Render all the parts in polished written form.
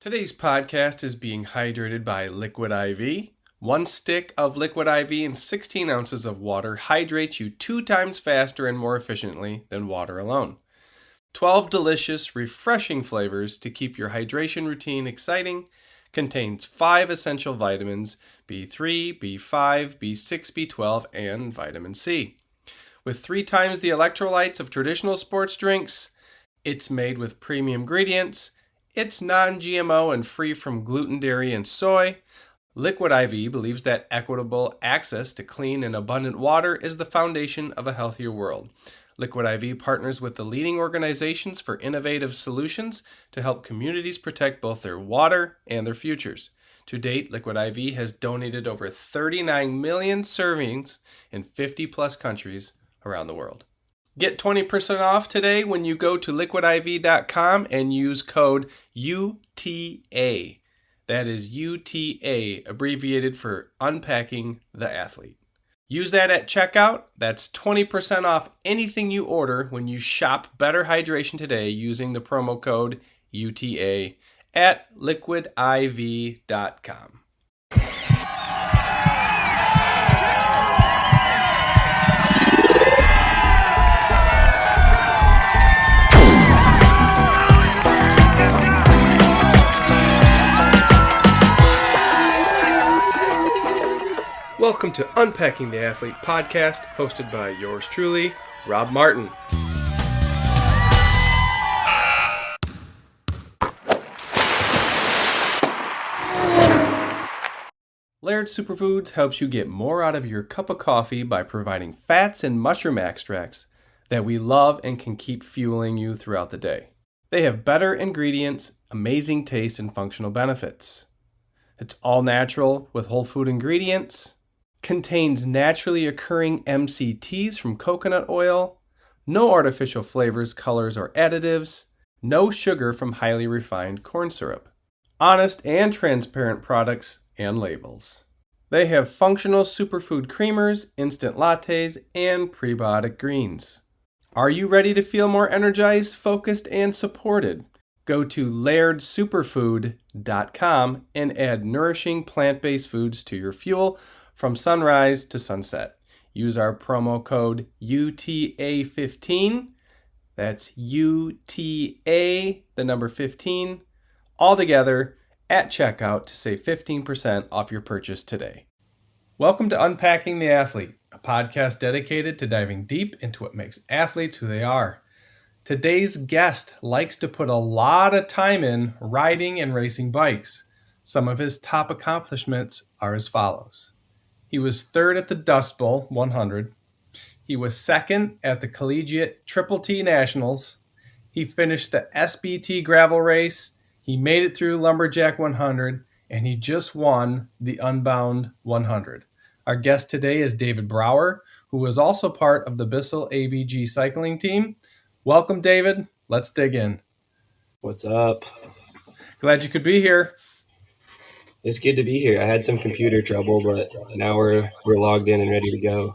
Today's podcast is being hydrated by Liquid IV. 1 stick of Liquid IV and 16 ounces of water hydrates you 2 times faster and more efficiently than water alone. 12 delicious, refreshing flavors to keep your hydration routine exciting. Contains 5 essential vitamins, B3, B5, B6, B12, and vitamin C. With 3 times the electrolytes of traditional sports drinks, it's made with premium ingredients. It's non-GMO and free from gluten, dairy, and soy. Liquid IV believes that equitable access to clean and abundant water is the foundation of a healthier world. Liquid IV partners with the leading organizations for innovative solutions to help communities protect both their water and their futures. To date, Liquid IV has donated over 39 million servings in 50-plus countries around the world. Get 20% off today when you go to liquidiv.com and use code UTA. That is UTA, abbreviated for Unpacking the Athlete. Use that at checkout. That's 20% off anything you order when you shop Better Hydration today using the promo code UTA at liquidiv.com. Welcome to Unpacking the Athlete podcast, hosted by yours truly, Rob Martin. Laird Superfoods helps you get more out of your cup of coffee by providing fats and mushroom extracts that we love and can keep fueling you throughout the day. They have better ingredients, amazing taste, and functional benefits. It's all natural with whole food ingredients. Contains naturally occurring MCTs from coconut oil, no artificial flavors, colors, or additives, no sugar from highly refined corn syrup. Honest and transparent products and labels. They have functional superfood creamers, instant lattes, and prebiotic greens. Are you ready to feel more energized, focused, and supported? Go to lairdsuperfood.com and add nourishing plant-based foods to your fuel from sunrise to sunset. Use our promo code UTA15. That's UTA, the number 15, all together at checkout to save 15% off your purchase today. Welcome to Unpacking the Athlete, a podcast dedicated to diving deep into what makes athletes who they are. Today's guest likes to put a lot of time in riding and racing bikes. Some of his top accomplishments are as follows. He was third at the Dust Bowl 100. He was second at the Collegiate Triple T Nationals. He finished the SBT gravel race. He made it through Lumberjack 100, and he just won the Unbound 100. Our guest today is David Brower, who was also part of the Bissell ABG cycling team. Welcome, David. Let's dig in. What's up? Glad you could be here. It's good to be here. I had some computer trouble, but now we're logged in and ready to go.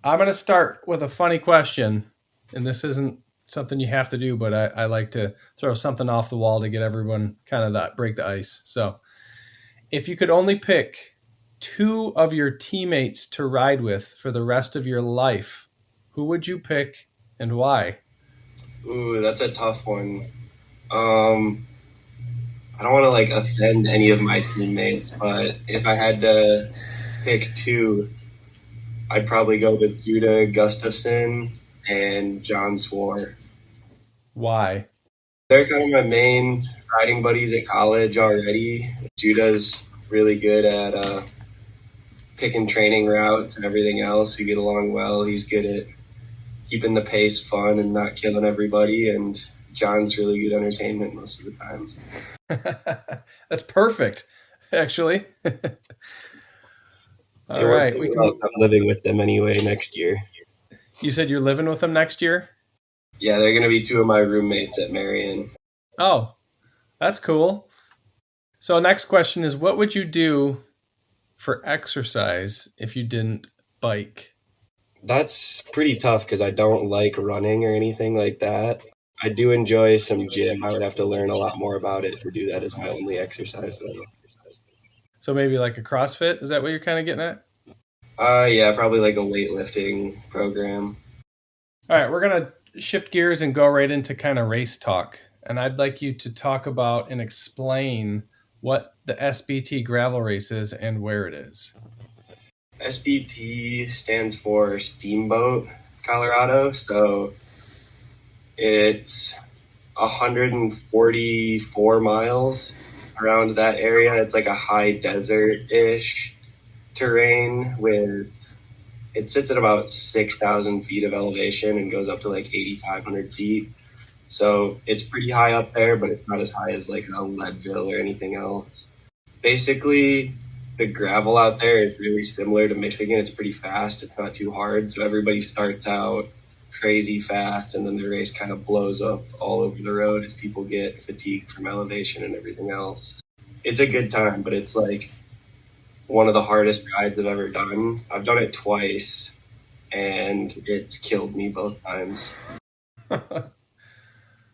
I'm going to start with a funny question, and this isn't something you have to do, but I like to throw something off the wall to get everyone kind of break the ice. So if you could only pick 2 of your teammates to ride with for the rest of your life, who would you pick and why? Ooh, that's a tough one. I don't want to offend any of my teammates, but if I had to pick 2, I'd probably go with Judah Gustafson and John Swore. Why? They're kind of my main riding buddies at college already. Judah's really good at picking training routes and everything else. We get along well. He's good at keeping the pace fun and not killing everybody, and John's really good entertainment most of the time. That's perfect, actually. All right. I'm living with them anyway next year. You said you're living with them next year? Yeah, they're going to be 2 of my roommates at Marion. Oh, that's cool. So next question is, what would you do for exercise if you didn't bike? That's pretty tough because I don't like running or anything like that. I do enjoy some gym. I would have to learn a lot more about it to do that as my only exercise, though. So maybe like a CrossFit? Is that what you're kind of getting at? Yeah, probably like a weightlifting program. All right, we're going to shift gears and go right into kind of race talk. And I'd like you to talk about and explain what the SBT gravel race is and where it is. SBT stands for Steamboat, Colorado. So it's 144 miles around that area. It's like a high desert ish terrain with it sits at about 6,000 feet of elevation and goes up to like 8,500 feet. So it's pretty high up there, but it's not as high as like a Leadville or anything else. Basically, the gravel out there is really similar to Michigan. It's pretty fast. It's not too hard. So everybody starts out crazy fast, and then the race kind of blows up all over the road as people get fatigued from elevation and everything else. It's a good time, but it's like one of the hardest rides I've ever done. I've done it twice, and it's killed me both times.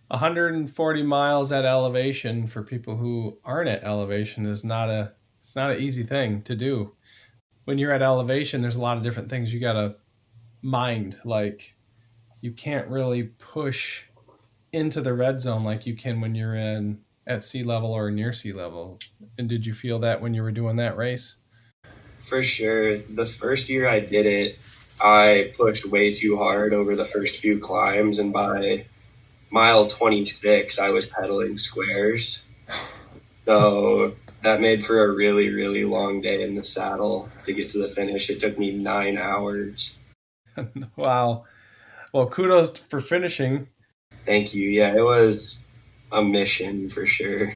140 miles at elevation for people who aren't at elevation is not a it's not an easy thing to do. When you're at elevation, there's a lot of different things you got to mind. Like you can't really push into the red zone like you can when you're in at sea level or near sea level. And did you feel that when you were doing that race? For sure. The first year I did it, I pushed way too hard over the first few climbs, and by mile 26, I was pedaling squares. So that made for a really, really long day in the saddle to get to the finish. It took me 9 hours. Wow. Well, kudos for finishing. Thank you. Yeah, it was a mission for sure.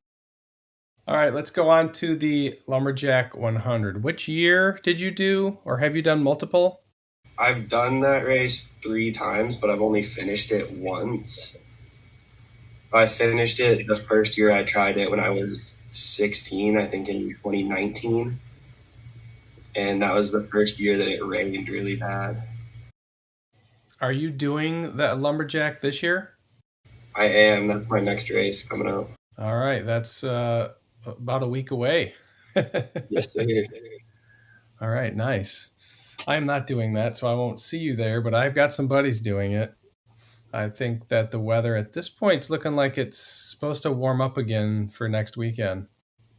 All right, let's go on to the Lumberjack 100. Which year did you do, or have you done multiple? I've done that race 3 times, but I've only finished it once. I finished it the first year I tried it when I was 16, I think in 2019. And that was the first year that it rained really bad. Are you doing the Lumberjack this year? I am. That's my next race coming up. All right, that's about a week away. Yes, sir. All right, nice. I'm not doing that, so I won't see you there, but I've got some buddies doing it. I think that the weather at this point is looking like it's supposed to warm up again for next weekend.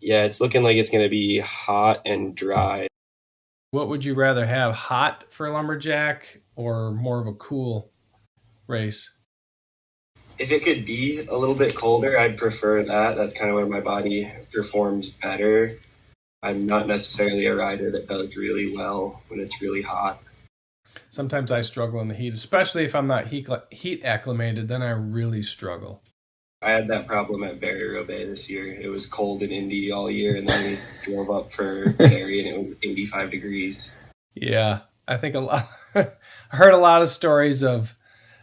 Yeah, it's looking like it's going to be hot and dry. What would you rather have, hot for Lumberjack or more of a cool race? If it could be a little bit colder, I'd prefer that. That's kind of where my body performs better. I'm not necessarily a rider that does really well when it's really hot. Sometimes I struggle in the heat, especially if I'm not heat acclimated, then I really struggle. I had that problem at Barry Bay this year. It was cold in Indy all year, and then we drove up for Barry, and it was 85 degrees. Yeah, I think a lot. I heard a lot of stories of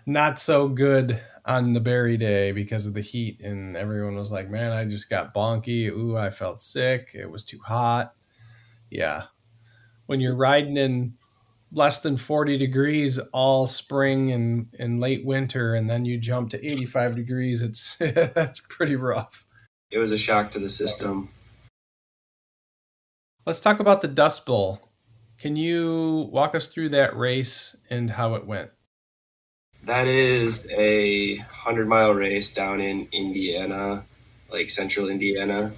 not so good on the Berry Day because of the heat, and everyone was like, "Man, I just got bonky. Ooh, I felt sick. It was too hot." Yeah, when you're riding in less than 40 degrees all spring and late winter, and then you jump to 85 degrees, it's that's pretty rough. It was a shock to the system. Let's talk about the Dust Bowl. Can you walk us through that race and how it went? That is a 100-mile race down in Indiana, like central Indiana.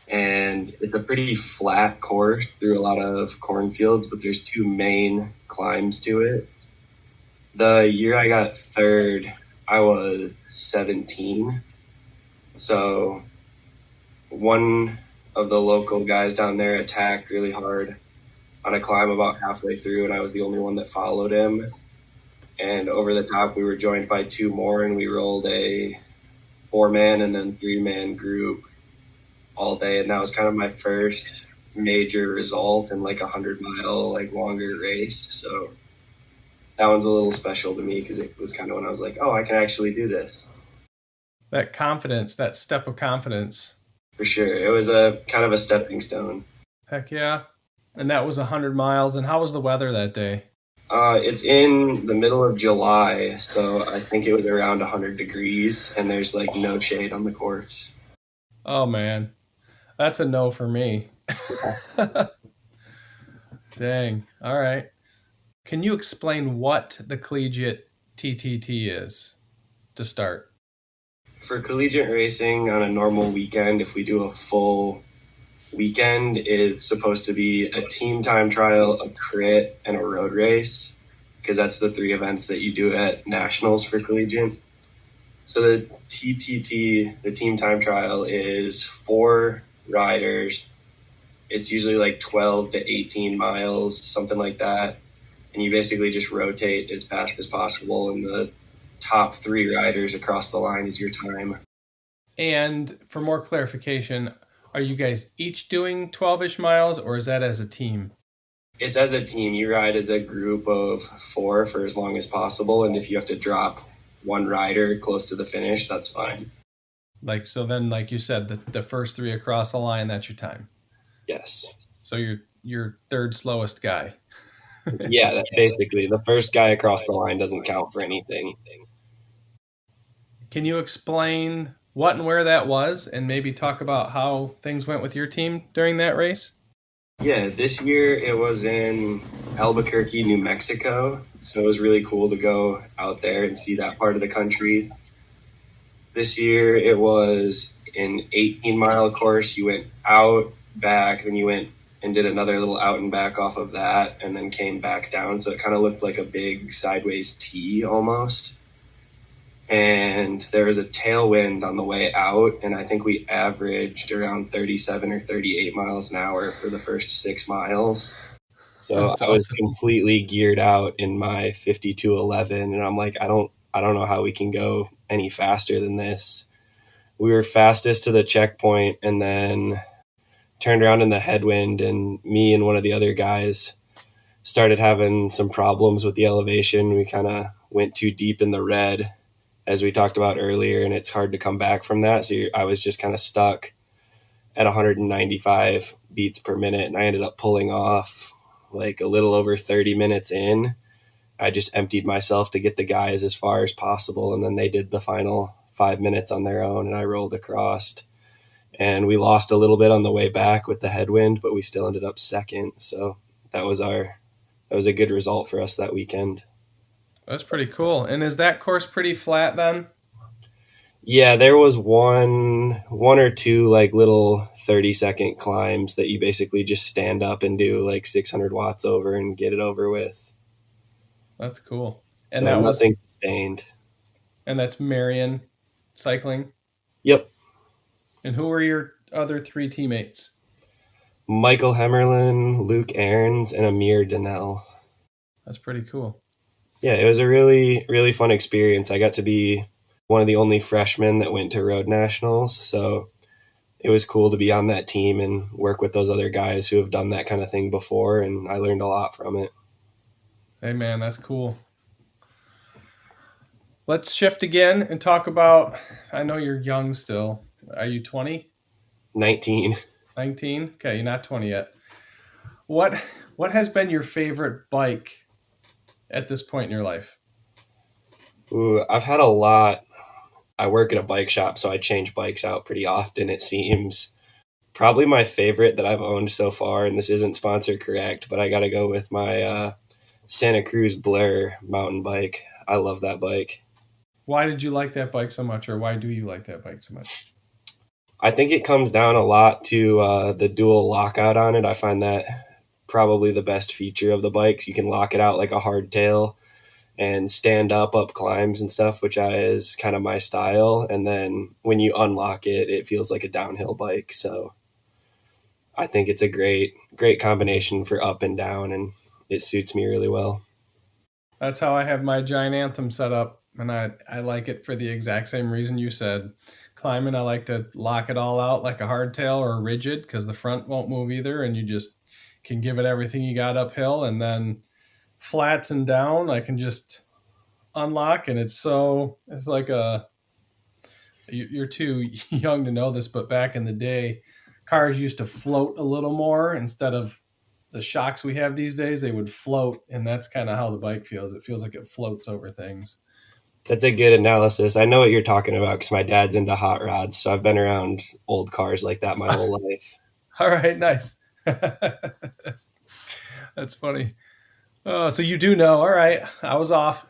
And it's a pretty flat course through a lot of cornfields, but there's 2 main climbs to it. The year I got third, I was 17. So one of the local guys down there attacked really hard on a climb about halfway through, and I was the only one that followed him. And over the top, we were joined by 2 more, and we rolled a 4-man and then 3-man group all day. And that was kind of my first major result in like a 100-mile, like longer race. So that one's a little special to me because it was kind of when I was like, oh, I can actually do this. That confidence, that step of confidence. For sure. It was a kind of a stepping stone. Heck yeah. And that was 100 miles. And how was the weather that day? It's in the middle of July, so I think it was around 100 degrees, and there's like no shade on the course. Oh man, that's a no for me. Dang. All right. Can you explain what the collegiate TTT is to start? For collegiate racing on a normal weekend, if we do a full weekend, it's supposed to be a team time trial, a crit, and a road race, because that's the three events that you do at nationals for collegiate. So the TTT, the team time trial, is four riders. It's usually like 12 to 18 miles, something like that. And you basically just rotate as fast as possible. And the top three riders across the line is your time. And for more clarification, are you guys each doing 12-ish miles or is that as a team? It's as a team. You ride as a group of four for as long as possible. And if you have to drop one rider close to the finish, that's fine. Like so then like you said the first 3 across the line that's your time. Yes. So you're third slowest guy. Yeah, that basically the first guy across the line doesn't count for anything. Can you explain what and where that was and maybe talk about how things went with your team during that race? Yeah, this year it was in Albuquerque, New Mexico. So it was really cool to go out there and see that part of the country. This year it was an 18-mile course. You went out, back, then you went and did another little out and back off of that, and then came back down. So it kind of looked like a big sideways T almost. And there was a tailwind on the way out, and I think we averaged around 37 or 38 miles an hour for the first 6 miles. So That's I was awesome. completely geared out in my 5211, and I'm like, I don't know how we can go any faster than this. We were fastest to the checkpoint, and then turned around in the headwind, and me and one of the other guys started having some problems with the elevation. We kind of went too deep in the red, as we talked about earlier, and it's hard to come back from that. So I was just kind of stuck at 195 beats per minute, and I ended up pulling off like a little over 30 minutes in. I just emptied myself to get the guys as far as possible, and then they did the final 5 minutes on their own, and I rolled across. And we lost a little bit on the way back with the headwind, but we still ended up second. So that was our that was a good result for us that weekend. That's pretty cool. And is that course pretty flat then? Yeah, there was one or two like little 30-second climbs that you basically just stand up and do like 600 watts over and get it over with. That's cool. And So that was nothing sustained. and that's Marion cycling. Yep. And who were your other 3 teammates? Michael Hemmerlin, Luke Aarons, and Amir Donnell. That's pretty cool. Yeah, it was a really, really fun experience. I got to be one of the only freshmen that went to Road Nationals. So it was cool to be on that team and work with those other guys who have done that kind of thing before. And I learned a lot from it. Hey man, that's cool. Let's shift again and talk about I know you're young still. Are you 20? 19. 19? Okay, you're not 20 yet. What what has been your favorite bike at this point in your life? Ooh, I've had a lot. I work at a bike shop, so I change bikes out pretty often, it seems. Probably my favorite that I've owned so far, and this isn't sponsor correct, but I got to go with my Santa Cruz Blur mountain bike. I love that bike. Why did you like that bike so much or why do you like that bike so much? I think it comes down a lot to the dual lockout on it. I find that probably the best feature of the bikes. You can lock it out like a hardtail and stand up climbs and stuff, which is kind of my style. And then when you unlock it, it feels like a downhill bike. So I think it's a great combination for up and down, and it suits me really well. That's how I have my giant anthem set up, and I like it for the exact same reason you said. Climbing, I like to lock it all out like a hardtail or a rigid because the front won't move either, and you just can give it everything you got uphill. And then flats and down, I can just unlock, and it's like a you're too young to know this, but back in the day, cars used to float a little more instead of the shocks we have these days, they would float, and that's kind of how the bike feels. It feels like it floats over things. That's a good analysis. I know what you're talking about because my dad's into hot rods, so I've been around old cars like that my whole life. All right, nice. That's funny. Oh, so you do know. All right, I was off.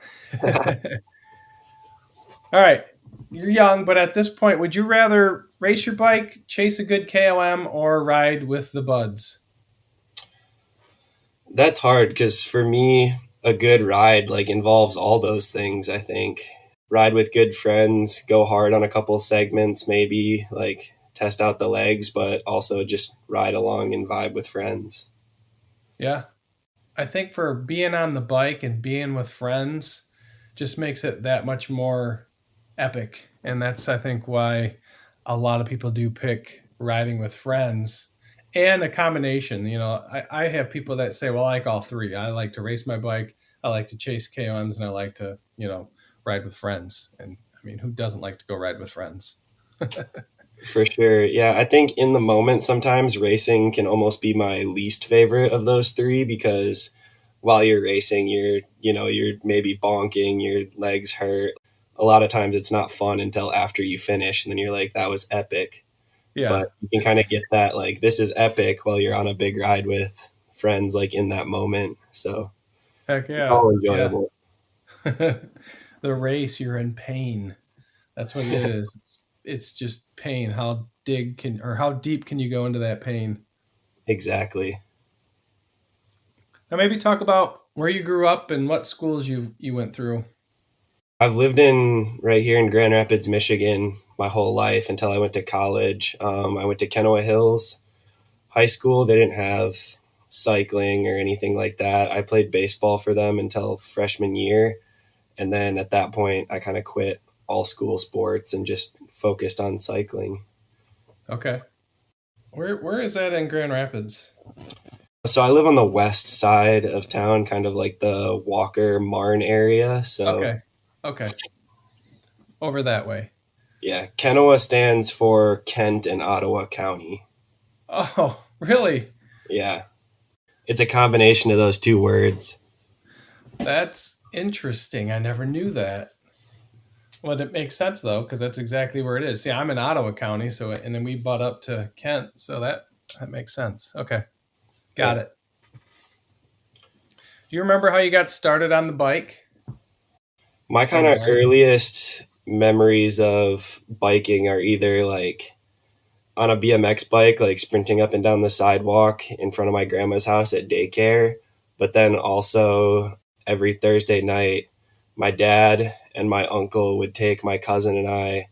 All right, you're young, but at this point, would you rather race your bike, chase a good KOM, or ride with the buds? That's hard because for me, a good ride like involves all those things. I think ride with good friends, go hard on a couple segments, maybe like test out the legs, but also just ride along and vibe with friends. Yeah, I think for being on the bike and being with friends just makes it that much more epic. And that's, I think, why a lot of people do pick riding with friends and a combination. I have people that say, well, I like all three. I like to race my bike, I like to chase KOMs, and I like to, ride with friends. And I mean, who doesn't like to go ride with friends? For sure. Yeah, I think in the moment sometimes racing can almost be my least favorite of those three because while you're racing, you're maybe bonking, your legs hurt. A lot of times it's not fun until after you finish and then you're like that was epic. Yeah. But you can kind of get that like this is epic while you're on a big ride with friends like in that moment. So Heck it's yeah. all Yeah. enjoyable. The race, you're in pain. That's what it is. It's just pain. How deep can you go into that pain? Exactly. Now maybe talk about where you grew up and what schools you went through. I've lived in right here in Grand Rapids, Michigan my whole life until I went to college. I went to Kenowa Hills High School. They didn't have cycling or anything like that. I played baseball for them until freshman year. And then at that point, I kind of quit all school sports and just focused on cycling. Okay. Where is that in Grand Rapids? So I live on the west side of town, kind of like the Walker Marne area. So Okay. Okay. Over that way. yeah, Kenowa stands for Kent and Ottawa County. Oh, really? Yeah, it's a combination of those two words. That's interesting. I never knew that. Well, it makes sense though, because that's exactly where it is. See, I'm in Ottawa County, so and then we butt up to Kent, so that makes sense. Okay, Yeah. got it. Do you remember how you got started on the bike My or kind of riding? earliest memories of biking are either like on a BMX bike, like sprinting up and down the sidewalk in front of my grandma's house at daycare. But then also every Thursday night, my dad and my uncle would take my cousin and I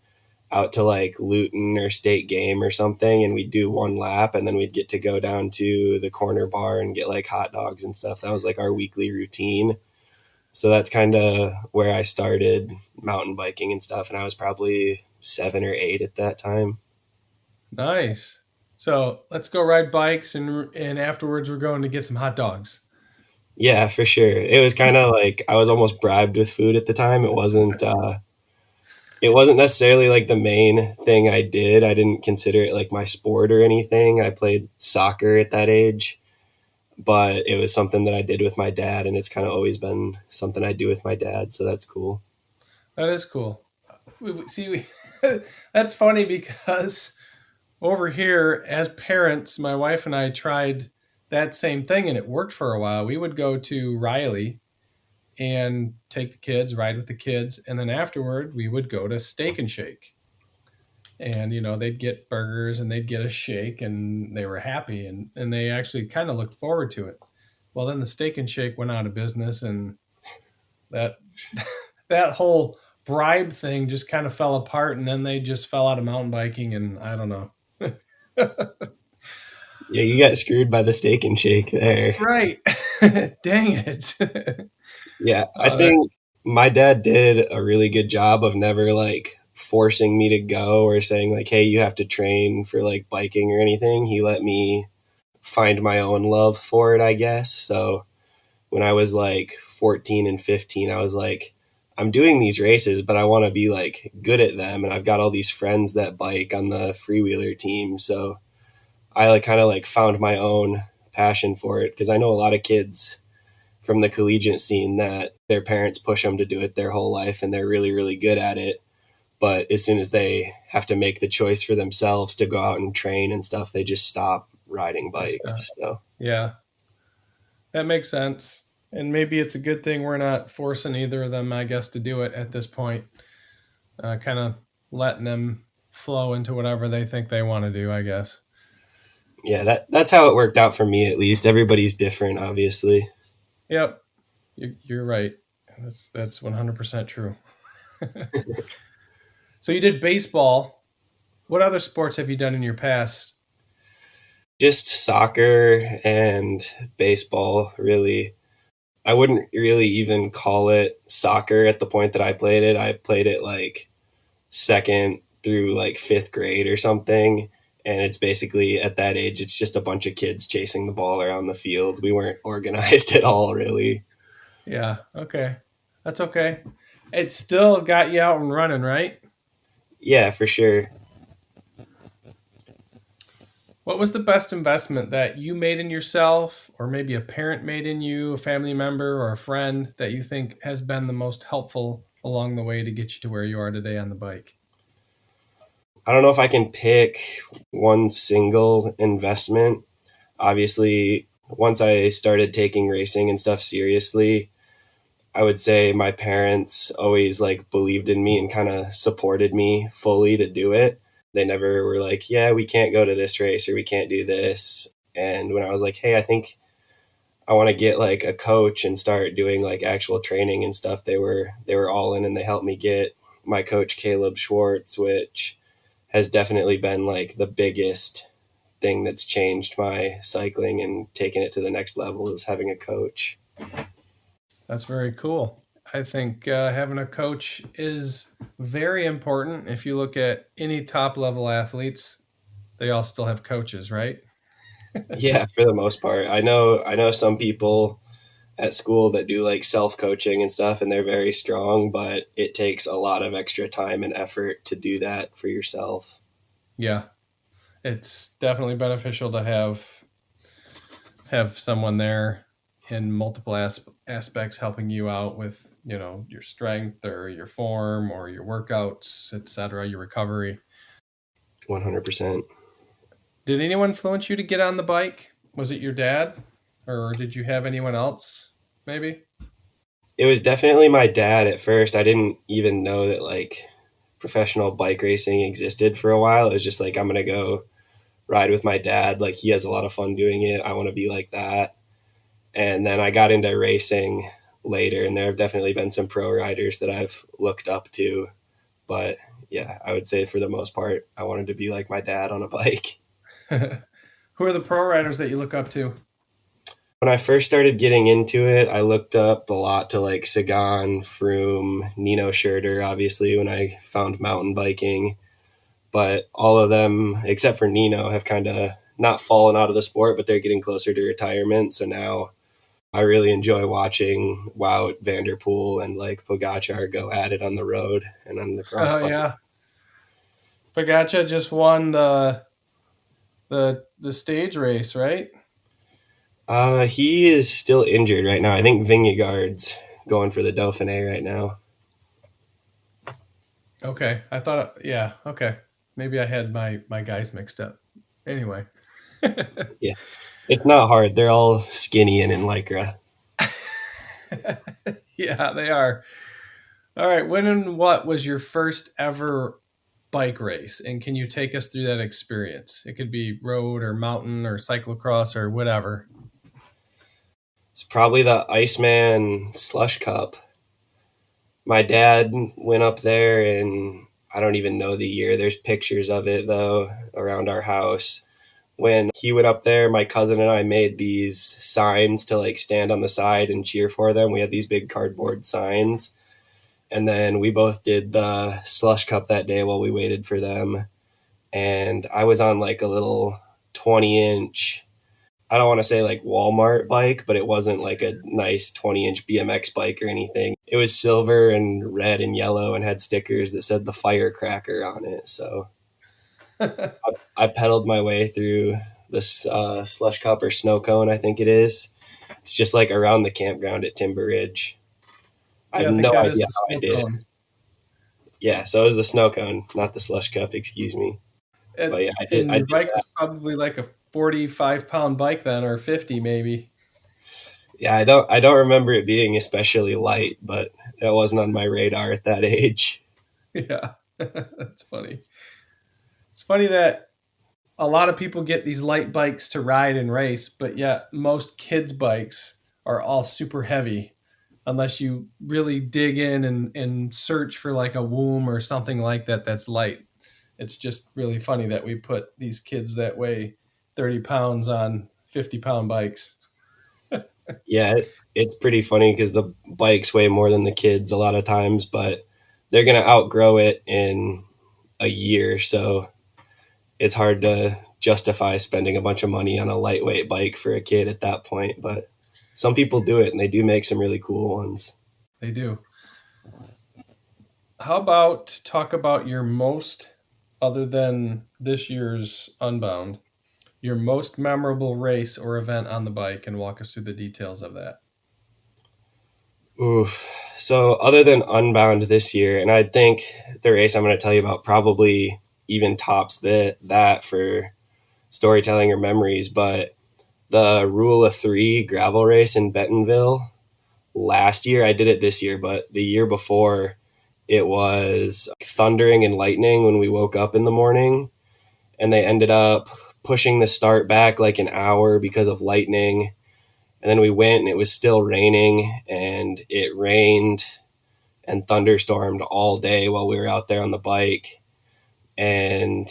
out to like Luton or State Game or something, and we'd do one lap, and then we'd get to go down to the corner bar and get like hot dogs and stuff. That was like our weekly routine. So that's kind of where I started mountain biking and stuff, and I was probably 7 or 8 at that time. Nice. So let's go ride bikes, and afterwards we're going to get some hot dogs. Yeah, for sure. It was kind of like I was almost bribed with food at the time. It wasn't necessarily like the main thing I did. I didn't consider it like my sport or anything. I played soccer at that age, but it was something that I did with my dad, and it's kind of always been something I do with my dad. So that's cool. That is cool. See, that's funny because over here, as parents, my wife and I tried that same thing, and it worked for a while. We would go to Riley and take the kids, ride with the kids, and then afterward we would go to Steak and Shake. And they'd get burgers and they'd get a shake, and they were happy, and they actually kind of looked forward to it. Well, then the Steak and Shake went out of business, and that that whole bribe thing just kind of fell apart, and then they just fell out of mountain biking, and I don't know. Yeah, you got screwed by the steak and shake there. Right. Dang it. Yeah, I Oh, think that's my dad did a really good job of never like forcing me to go or saying like, "Hey, you have to train for like biking or anything." He let me find my own love for it, I guess. So when I was like 14 and 15, I was like, I'm doing these races, but I want to be like good at them. And I've got all these friends that bike on the freewheeler team. So I like kind of like found my own passion for it, because I know a lot of kids from the collegiate scene that their parents push them to do it their whole life and they're really, really good at it. But as soon as they have to make the choice for themselves to go out and train and stuff, they just stop riding bikes. So, Yeah, that makes sense. And maybe it's a good thing we're not forcing either of them, I guess, to do it at this point. Kind of letting them flow into whatever they think they want to do, I guess. yeah, that's how it worked out for me, at least. Everybody's different, obviously. Yep, you're right. That's 100% true. So you did baseball. What other sports have you done in your past? Just soccer and baseball, really. I wouldn't really even call it soccer at the point that I played it. I played it like second through like fifth grade or something. And it's basically at that age, it's just a bunch of kids chasing the ball around the field. We weren't organized at all, really. Yeah, okay. That's okay. It still got you out and running, right? Yeah, for sure. What was the best investment that you made in yourself, or maybe a parent made in you, a family member, or a friend that you think has been the most helpful along the way to get you to where you are today on the bike? I don't know if I can pick one single investment. Obviously, once I started taking racing and stuff seriously, I would say my parents always like believed in me and kind of supported me fully to do it. They never were like, "Yeah, we can't go to this race or we can't do this." And when I was like, "Hey, I think I want to get like a coach and start doing like actual training and stuff," they were all in and they helped me get my coach Caleb Schwartz, which has definitely been like the biggest thing that's changed my cycling and taken it to the next level is having a coach. That's very cool. I think having a coach is very important. If you look at any top level athletes, they all still have coaches, right? Yeah, for the most part. I know some people at school that do like self-coaching and stuff and they're very strong, but it takes a lot of extra time and effort to do that for yourself. Yeah, it's definitely beneficial to have someone there in multiple aspects helping you out with your strength or your form or your workouts, etc., your recovery. 100%. Did anyone influence you to get on the bike? Was it your dad, or did you have anyone else maybe? It was definitely my dad at first. I didn't even know that like professional bike racing existed for a while. It was just like I'm going to go ride with my dad. Like he has a lot of fun doing it. I want to be like that. And then I got into racing later, and there have definitely been some pro riders that I've looked up to. But yeah, I would say for the most part, I wanted to be like my dad on a bike. Who are the pro riders that you look up to? When I first started getting into it, I looked up a lot to like Sagan, Froome, Nino Schurter, obviously, when I found mountain biking. But all of them, except for Nino, have kind of not fallen out of the sport, but they're getting closer to retirement. So now I really enjoy watching Wout, Vanderpool, and like Pogacar go at it on the road and on the cross Oh bike. yeah, Pagacha just won the stage race, right? He is still injured right now. I think Vingegaard's going for the Dauphiné right now. Okay, I thought yeah. Okay, maybe I had my guys mixed up. Anyway. Yeah, it's not hard. They're all skinny and in lycra. Yeah, they are. All right. When and what was your first ever bike race? And can you take us through that experience? It could be road or mountain or cyclocross or whatever. It's probably the Iceman Slush Cup. My dad went up there, and I don't even know the year. There's pictures of it though around our house. When he went up there, my cousin and I made these signs to like stand on the side and cheer for them. We had these big cardboard signs. And then we both did the slush cup that day while we waited for them. And I was on like a little 20-inch, I don't want to say like Walmart bike, but it wasn't like a nice 20-inch BMX bike or anything. It was silver and red and yellow and had stickers that said the firecracker on it. So I pedaled my way through this slush cup or snow cone, I think it is. It's just like around the campground at Timber Ridge. I have Yeah, I think no that is idea the how I snow did it. cone. Yeah, so it was the snow cone, not the slush cup. Excuse me. But yeah, I did. And I your did bike that. was probably like a 45-pound bike then, or 50 maybe. Yeah, I don't remember it being especially light, but that wasn't on my radar at that age. Yeah, that's funny. It's funny that a lot of people get these light bikes to ride and race, but yet most kids' bikes are all super heavy unless you really dig in and search for like a Woom or something like that that's light. It's just really funny that we put these kids that weigh 30 pounds on 50-pound bikes. Yeah, it's pretty funny because the bikes weigh more than the kids a lot of times, but they're gonna outgrow it in a year, so it's hard to justify spending a bunch of money on a lightweight bike for a kid at that point. But some people do it, and they do make some really cool ones. They do. How about talk about your most, other than this year's Unbound, your most memorable race or event on the bike and walk us through the details of that? Oof. So other than Unbound this year, and I think the race I'm going to tell you about probably even tops that for storytelling or memories, but the Rule of Three gravel race in Bentonville last year. I did it this year, but the year before it was thundering and lightning when we woke up in the morning, and they ended up pushing the start back like an hour because of lightning. And then we went and it was still raining, and it rained and thunderstormed all day while we were out there on the bike. And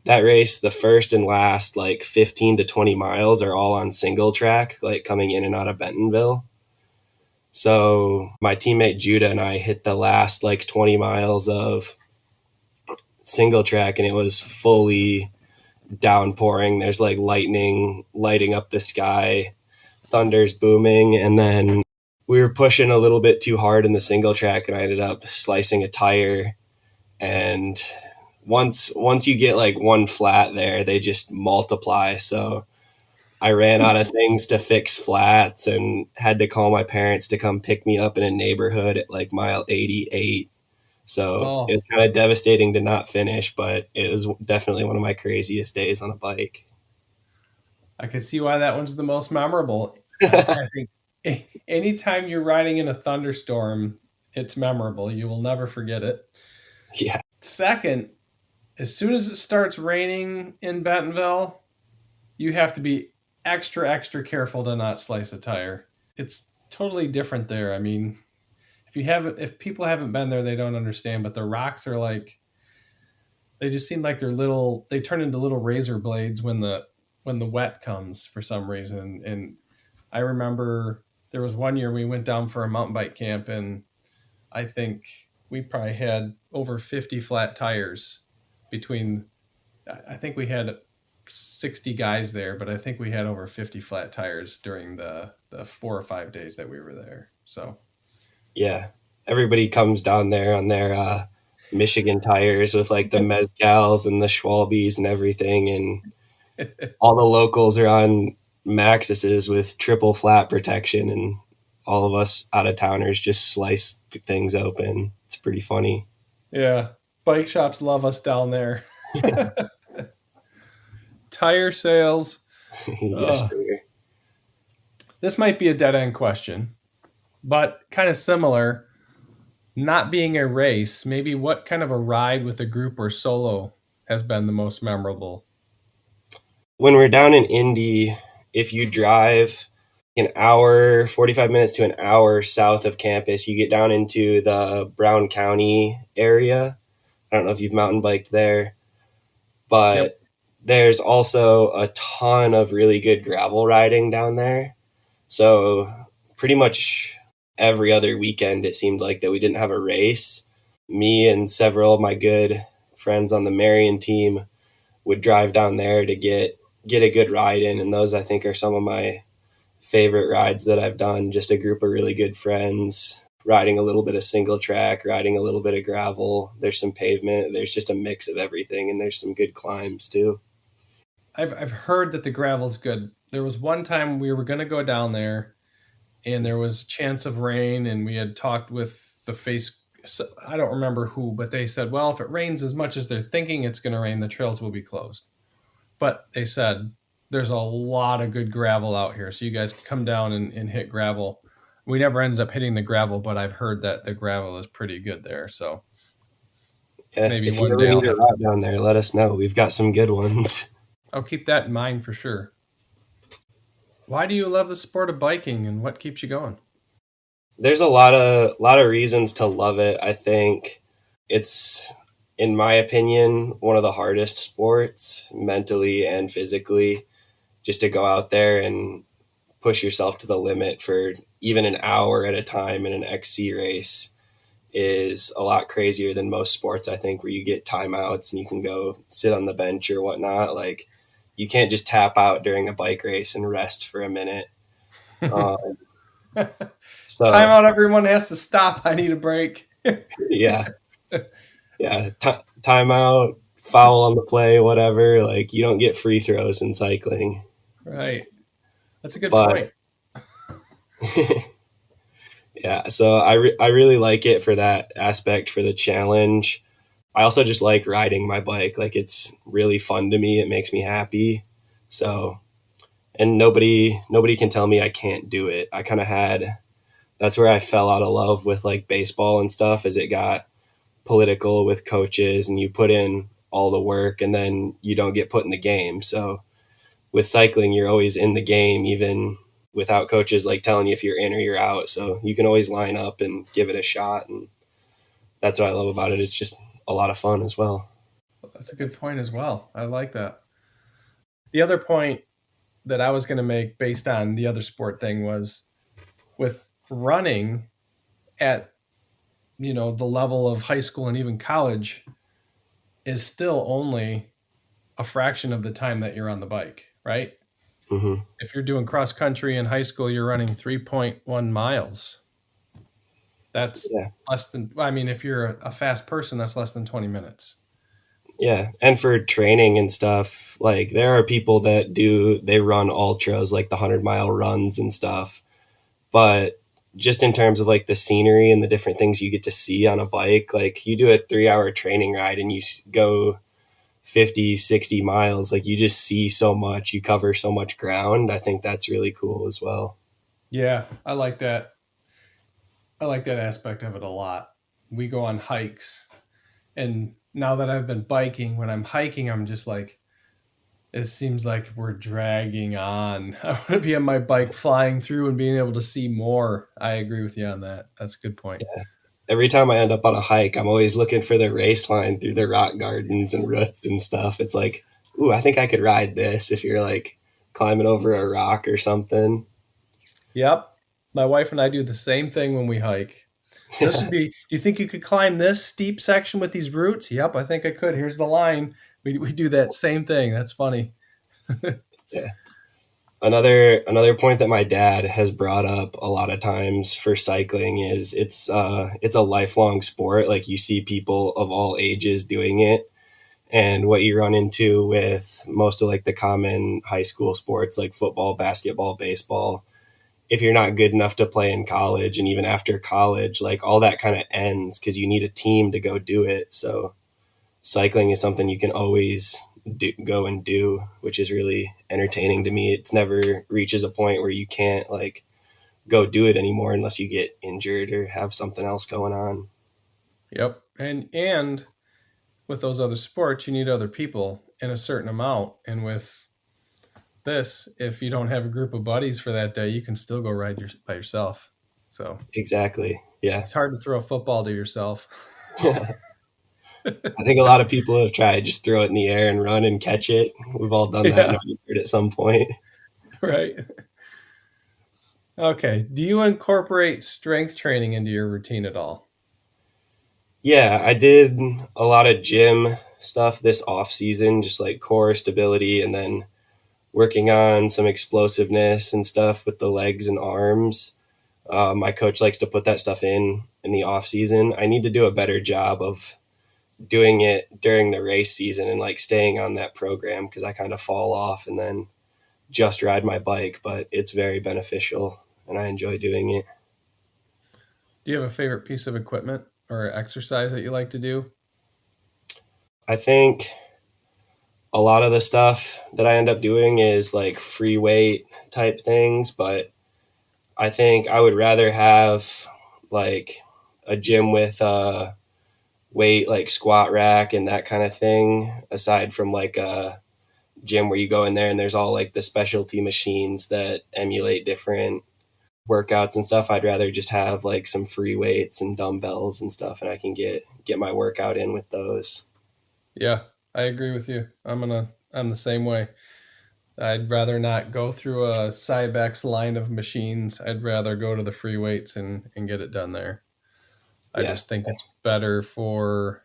that race, the first and last like 15 to 20 miles are all on single track, like coming in and out of Bentonville. So my teammate Judah and I hit the last like 20 miles of single track, and it was fully downpouring. There's like lightning lighting up the sky, thunder's booming, and then we were pushing a little bit too hard in the single track, and I ended up slicing a tire. And once you get like one flat there, they just multiply. So I ran out of things to fix flats and had to call my parents to come pick me up in a neighborhood at like mile 88. So it Oh, was kind of devastating to not finish, but it was definitely one of my craziest days on a bike. I can see why that one's the most memorable. I think anytime you're riding in a thunderstorm, it's memorable. You will never forget it. Yeah. Second, as soon as it starts raining in Bentonville, you have to be extra, extra careful to not slice a tire. It's totally different there. I mean, if people haven't been there, they don't understand. But the rocks are like they just seem like they're little. They turn into little razor blades when the wet comes for some reason. And I remember there was one year we went down for a mountain bike camp, and I think we probably had over 50 flat tires between. I think we had 60 guys there, but I think we had over 50 flat tires during the 4 or 5 days that we were there. So Yeah. Everybody comes down there on their Michigan tires with like the mezcals and the Schwalbes and everything. And all the locals are on Maxis's with triple flat protection. And all of us out of towners just slice things open. It's pretty funny. yeah, bike shops love us down there. Tire sales. Yes, Uh, sir. this might be a dead end question, but kind of similar. Not being a race, maybe what kind of a ride with a group or solo has been the most memorable? When we're down in Indy, if you drive an hour, 45 minutes to an hour south of campus, you get down into the Brown County area. I don't know if you've mountain biked there, Yep. but there's also a ton of really good gravel riding down there. So pretty much every other weekend, it seemed like that we didn't have a race. Me and several of my good friends on the Marion team would drive down there to get a good ride in, and those I think are some of my favorite rides that I've done. Just a group of really good friends riding a little bit of single track, riding a little bit of gravel. There's some pavement. There's just a mix of everything, and there's some good climbs too. I've heard that the gravel's good. There was one time we were going to go down there, and there was a chance of rain, and we had talked with the face. I don't remember who, but they said, well, if it rains as much as they're thinking it's going to rain, the trails will be closed. But they said there's a lot of good gravel out here, so you guys can come down and hit gravel. We never ended up hitting the gravel, but I've heard that the gravel is pretty good there. So Yeah, maybe if you one ever day I'll need a have to. route down there, let us know. We've got some good ones. I'll keep that in mind for sure. Why do you love the sport of biking, and what keeps you going? There's a lot of reasons to love it. I think it's, in my opinion, one of the hardest sports mentally and physically. Just to go out there and push yourself to the limit for even an hour at a time in an XC race is a lot crazier than most sports, I think, where you get timeouts and you can go sit on the bench or whatnot. Like, you can't just tap out during a bike race and rest for a minute. Um, Time so, out, everyone has to stop. I need a break. yeah, yeah, timeout, foul on the play, whatever. Like, you don't get free throws in cycling. Right. That's a good But point. yeah, so I really like it for that aspect, for the challenge. I also just like riding my bike. Like, it's really fun to me. It makes me happy. So, and nobody can tell me I can't do it. I kind of had That's where I fell out of love with like baseball and stuff, as it got political with coaches and you put in all the work and then you don't get put in the game. So with cycling, you're always in the game, even without coaches like telling you if you're in or you're out. So you can always line up and give it a shot. And that's what I love about it. It's just a lot of fun as well. That's a good point as well. I like that. The other point that I was going to make based on the other sport thing was with running at the level of high school and even college is still only a fraction of the time that you're on the bike, right? Hmm. If you're doing cross country in high school, you're running 3.1 miles. That's Yeah. less than, I mean, if you're a fast person, that's less than 20 minutes. Yeah. And for training and stuff, like there are people that they run ultras, like the 100-mile runs and stuff. But just in terms of like the scenery and the different things you get to see on a bike, like you do a 3 hour training ride and you go 50, 60 miles, like you just see so much, you cover so much ground. I think that's really cool as well. Yeah, I like that. I like that aspect of it a lot. We go on hikes, and now that I've been biking, when I'm hiking, I'm just like, it seems like we're dragging on. I want to be on my bike flying through and being able to see more. I agree with you on that. That's a good point. Every time I end up on a hike, I'm always looking for the race line through the rock gardens and roots and stuff. It's like, ooh, I think I could ride this if you're like climbing over a rock or something. Yep. My wife and I do the same thing when we hike. This would be, you think you could climb this steep section with these roots? Yep, I think I could. Here's the line. We do that same thing. That's funny. Yeah. Another point that my dad has brought up a lot of times for cycling is it's a lifelong sport. Like, you see people of all ages doing it, and what you run into with most of like the common high school sports like football, basketball, baseball, if you're not good enough to play in college and even after college, like all that kind of ends because you need a team to go do it. So cycling is something you can always go and do, which is really entertaining to me. It's never reaches a point where you can't like go do it anymore unless you get injured or have something else going on. Yep. And with those other sports, you need other people in a certain amount. And with this, if you don't have a group of buddies for that day, you can still go ride by yourself. So Exactly. Yeah. it's hard to throw a football to yourself. I think a lot of people have tried just throw it in the air and run and catch it. We've all done that in Yeah, our yard at some point. right. Okay. Do you incorporate strength training into your routine at all? Yeah, I did a lot of gym stuff this off season, just like core stability, and then working on some explosiveness and stuff with the legs and arms. My coach likes to put that stuff in the off season. I need to do a better job of doing it during the race season and like staying on that program because I kind of fall off and then just ride my bike, but it's very beneficial and I enjoy doing it. Do you have a favorite piece of equipment or exercise that you like to do? I think a lot of the stuff that I end up doing is like free weight type things, but I think I would rather have like a gym with weight like squat rack and that kind of thing aside from like a gym where you go in there and there's all like the specialty machines that emulate different workouts and stuff. I'd rather just have like some free weights and dumbbells and stuff and I can get my workout in with those. Yeah, I agree with you. I'm the same way. I'd rather not go through a Cybex line of machines. I'd rather go to the free weights and get it done there. I Yeah. just think it's better for,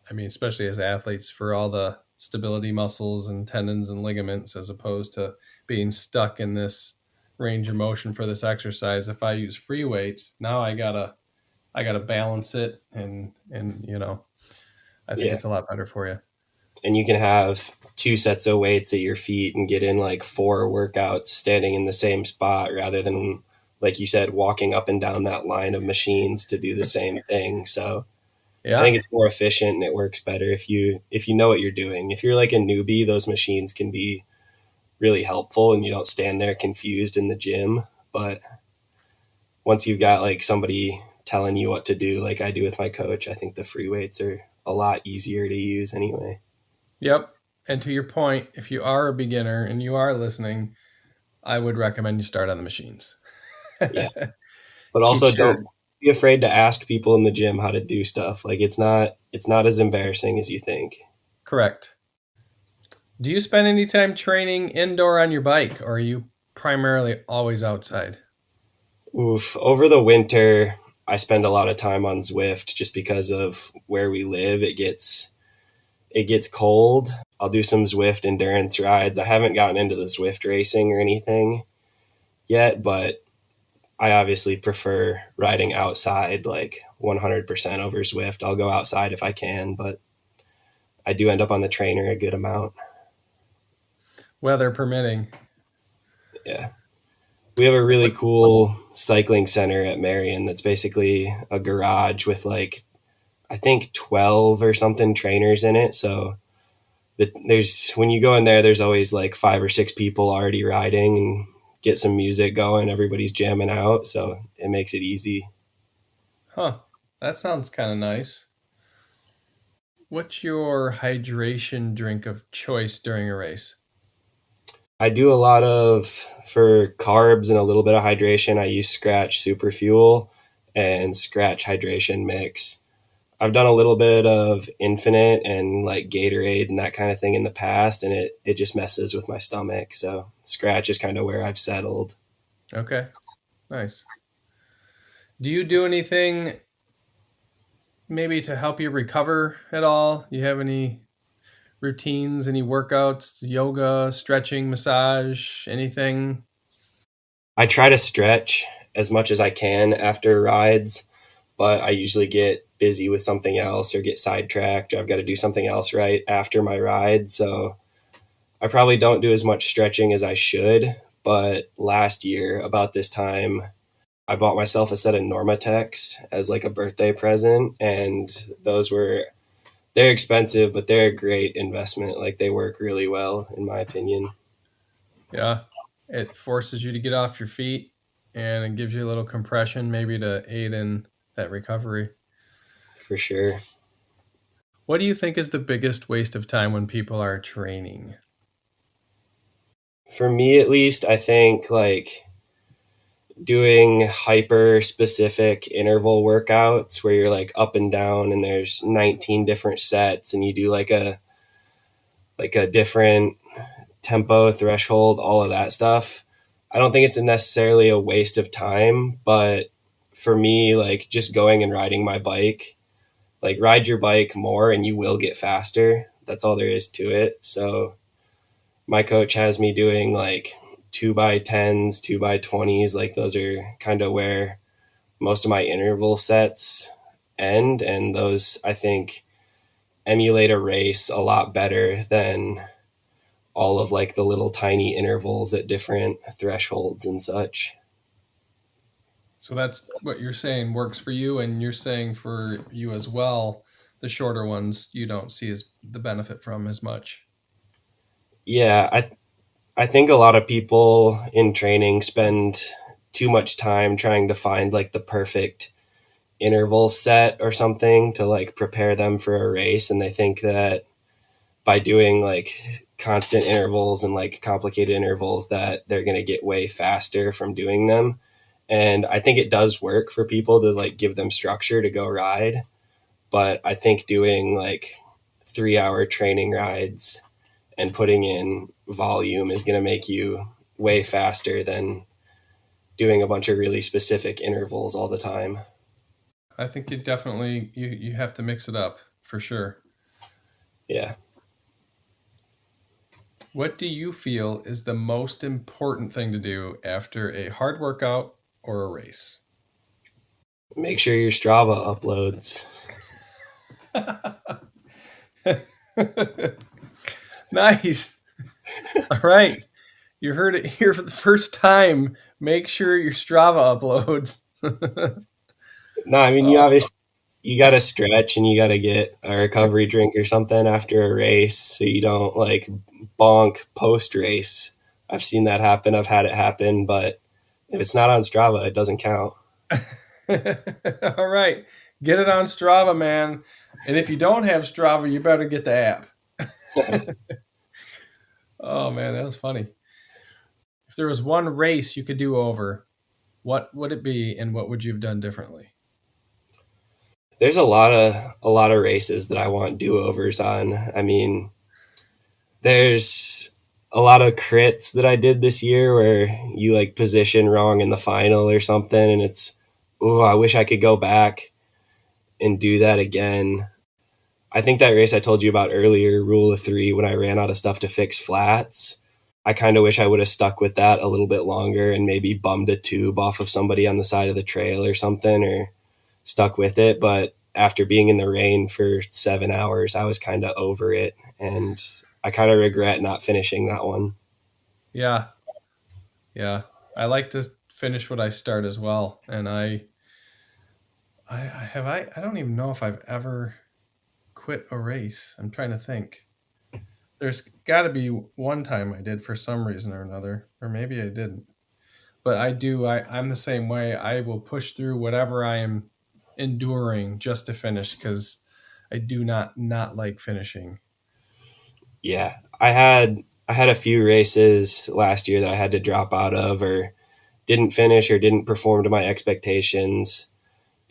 I mean, especially as athletes, for all the stability muscles and tendons and ligaments, as opposed to being stuck in this range of motion for this exercise. If I use free weights, now I gotta balance it, and I think Yeah. it's a lot better for you. And you can have two sets of weights at your feet and get in like four workouts standing in the same spot rather than like you said walking up and down that line of machines to do the same thing. So I Yeah. think it's more efficient and it works better if you know what you're doing. If you're like a newbie, those machines can be really helpful and you don't stand there confused in the gym. But once you've got like somebody telling you what to do, like I do with my coach, I think the free weights are a lot easier to use anyway. Yep. And to your point, if you are a beginner and you are listening, I would recommend you start on the machines. Yeah. But also Keeps your don't be afraid to ask people in the gym how to do stuff. Like it's not as embarrassing as you think. correct. Do you spend any time training indoor on your bike, or are you primarily always outside? Oof. Over the winter, I spend a lot of time on Zwift just because of where we live. It gets cold. I'll do some Zwift endurance rides. I haven't gotten into the Zwift racing or anything yet, but I obviously prefer riding outside like 100% over Zwift. I'll go outside if I can, but I do end up on the trainer a good amount. Weather permitting. Yeah. We have a really What cool cycling center at Marion that's basically a garage with like I think 12 or something trainers in it. So there's when you go in there, there's always like five or six people already riding and get some music going. Everybody's jamming out, so it makes it easy. Huh. That sounds kind of nice. What's your hydration drink of choice during a race? I do a lot of for carbs and a little bit of hydration. I use Scratch Super Fuel and Scratch Hydration Mix. I've done a little bit of Infinite and like Gatorade and that kind of thing in the past, and it just messes with my stomach. So Scratch is kind of where I've settled. Okay. Nice. Do you do anything maybe to help you recover at all? You have any routines, any workouts, yoga, stretching, massage, anything? I try to stretch as much as I can after rides, but I usually get busy with something else or get sidetracked. Or I've got to do something else right after my ride. So I probably don't do as much stretching as I should. But last year, about this time, I bought myself a set of Normatecs as like a birthday present. And they're expensive, but they're a great investment. Like they work really well, in my opinion, Yeah. It forces you to get off your feet and it gives you a little compression, maybe to aid in that recovery. for sure. What do you think is the biggest waste of time when people are training? For me, at least, I think like doing hyper specific interval workouts where you're like up and down and there's 19 different sets and you do like a different tempo threshold, all of that stuff. I don't think it's necessarily a waste of time, but for me, like just going and riding my bike, like ride your bike more and you will get faster. That's all there is to it. So my coach has me doing like 2x10s, 2x20s. Like those are kind of where most of my interval sets end. And those, I think, emulate a race a lot better than all of like the little tiny intervals at different thresholds and such. So that's what you're saying works for you, and you're saying for you as well, the shorter ones you don't see as the benefit from as much. Yeah, I think a lot of people in training spend too much time trying to find like the perfect interval set or something to like prepare them for a race, and they think that by doing like constant intervals and like complicated intervals that they're going to get way faster from doing them. And I think it does work for people to like give them structure to go ride, but I think doing like 3 hour training rides and putting in volume is going to make you way faster than doing a bunch of really specific intervals all the time. I think you definitely you have to mix it up for sure. Yeah. What do you feel is the most important thing to do after a hard workout or a race? Make sure your Strava uploads. Nice. All right. You heard it here for the first time. Make sure your Strava uploads. No, I mean, you Oh, obviously you got to stretch and you got to get a recovery drink or something after a race so you don't like bonk post race. I've seen that happen. I've had it happen, but if it's not on Strava, it doesn't count. all right. Get it on Strava, man. And if you don't have Strava, you better get the app. Oh, man, that was funny. If there was one race you could do over, what would it be and what would you have done differently? There's a lot of races that I want do overs on. I mean, there's a lot of crits that I did this year where you like position wrong in the final or something, and it's oh, I wish I could go back and do that again. I think that race I told you about earlier, rule of three, when I ran out of stuff to fix flats, I kind of wish I would have stuck with that a little bit longer and maybe bummed a tube off of somebody on the side of the trail or something, or stuck with it. But after being in the rain for 7 hours, I was kind of over it. And I kind of regret not finishing that one. Yeah, yeah. I like to finish what I start as well. And I don't even know if I've ever quit a race. I'm trying to think. There's got to be one time I did for some reason or another, or maybe I didn't. But I do. I'm the same way. I will push through whatever I am enduring just to finish because I do not like finishing. Yeah, I had a few races last year that I had to drop out of or didn't finish or didn't perform to my expectations.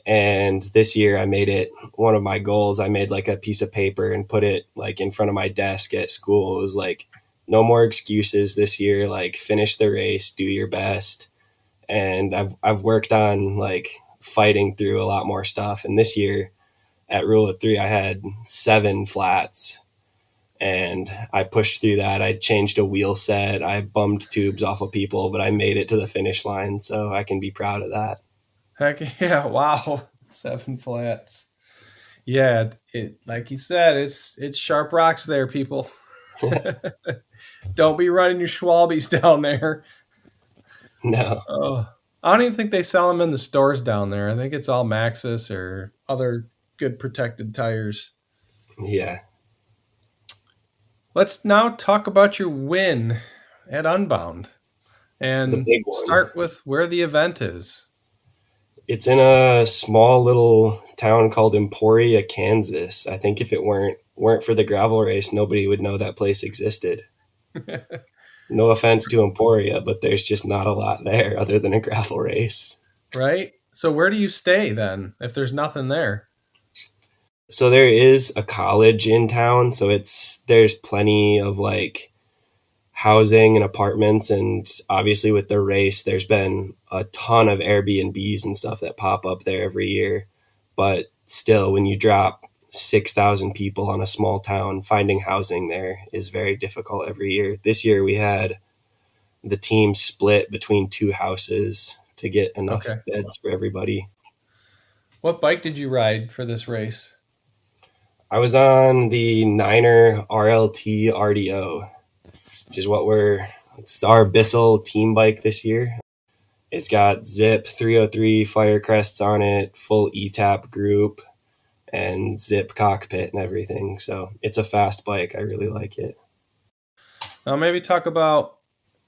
And this year I made it one of my goals. I made like a piece of paper and put it like in front of my desk at school. It was like no more excuses this year, like finish the race, do your best. And I've worked on like fighting through a lot more stuff. And this year at rule of three I had 7 flats and I pushed through that. I changed a wheel set. I bummed tubes off of people, but I made it to the finish line, so I can be proud of that. Heck yeah! Wow, 7 flats. Yeah, it like you said, it's sharp rocks there, people. Don't be running your Schwalbies down there. No, Oh, I don't even think they sell them in the stores down there. I think it's all Maxxis or other good protected tires. yeah, Let's now talk about your win at Unbound the and big one. start with where the event is. It's in a small little town called Emporia, Kansas. I think if it weren't for the gravel race, nobody would know that place existed. No offense to Emporia, but there's just not a lot there other than a gravel race. Right? So where do you stay then if there's nothing there? So there is a college in town, so it's there's plenty of like housing and apartments, and obviously with the race there's been a ton of Airbnbs and stuff that pop up there every year. But still, when you drop 6,000 people on a small town, finding housing there is very difficult every year. This year we had the team split between 2 houses to get enough Okay. beds for everybody. What bike did you ride for this race? I was on the Niner RLT RDO, which is it's our Bissell team bike this year. It's got Zip 303 Firecrests on it, full ETAP group, and Zip cockpit and everything. So it's a fast bike. I really like it. Now, maybe talk about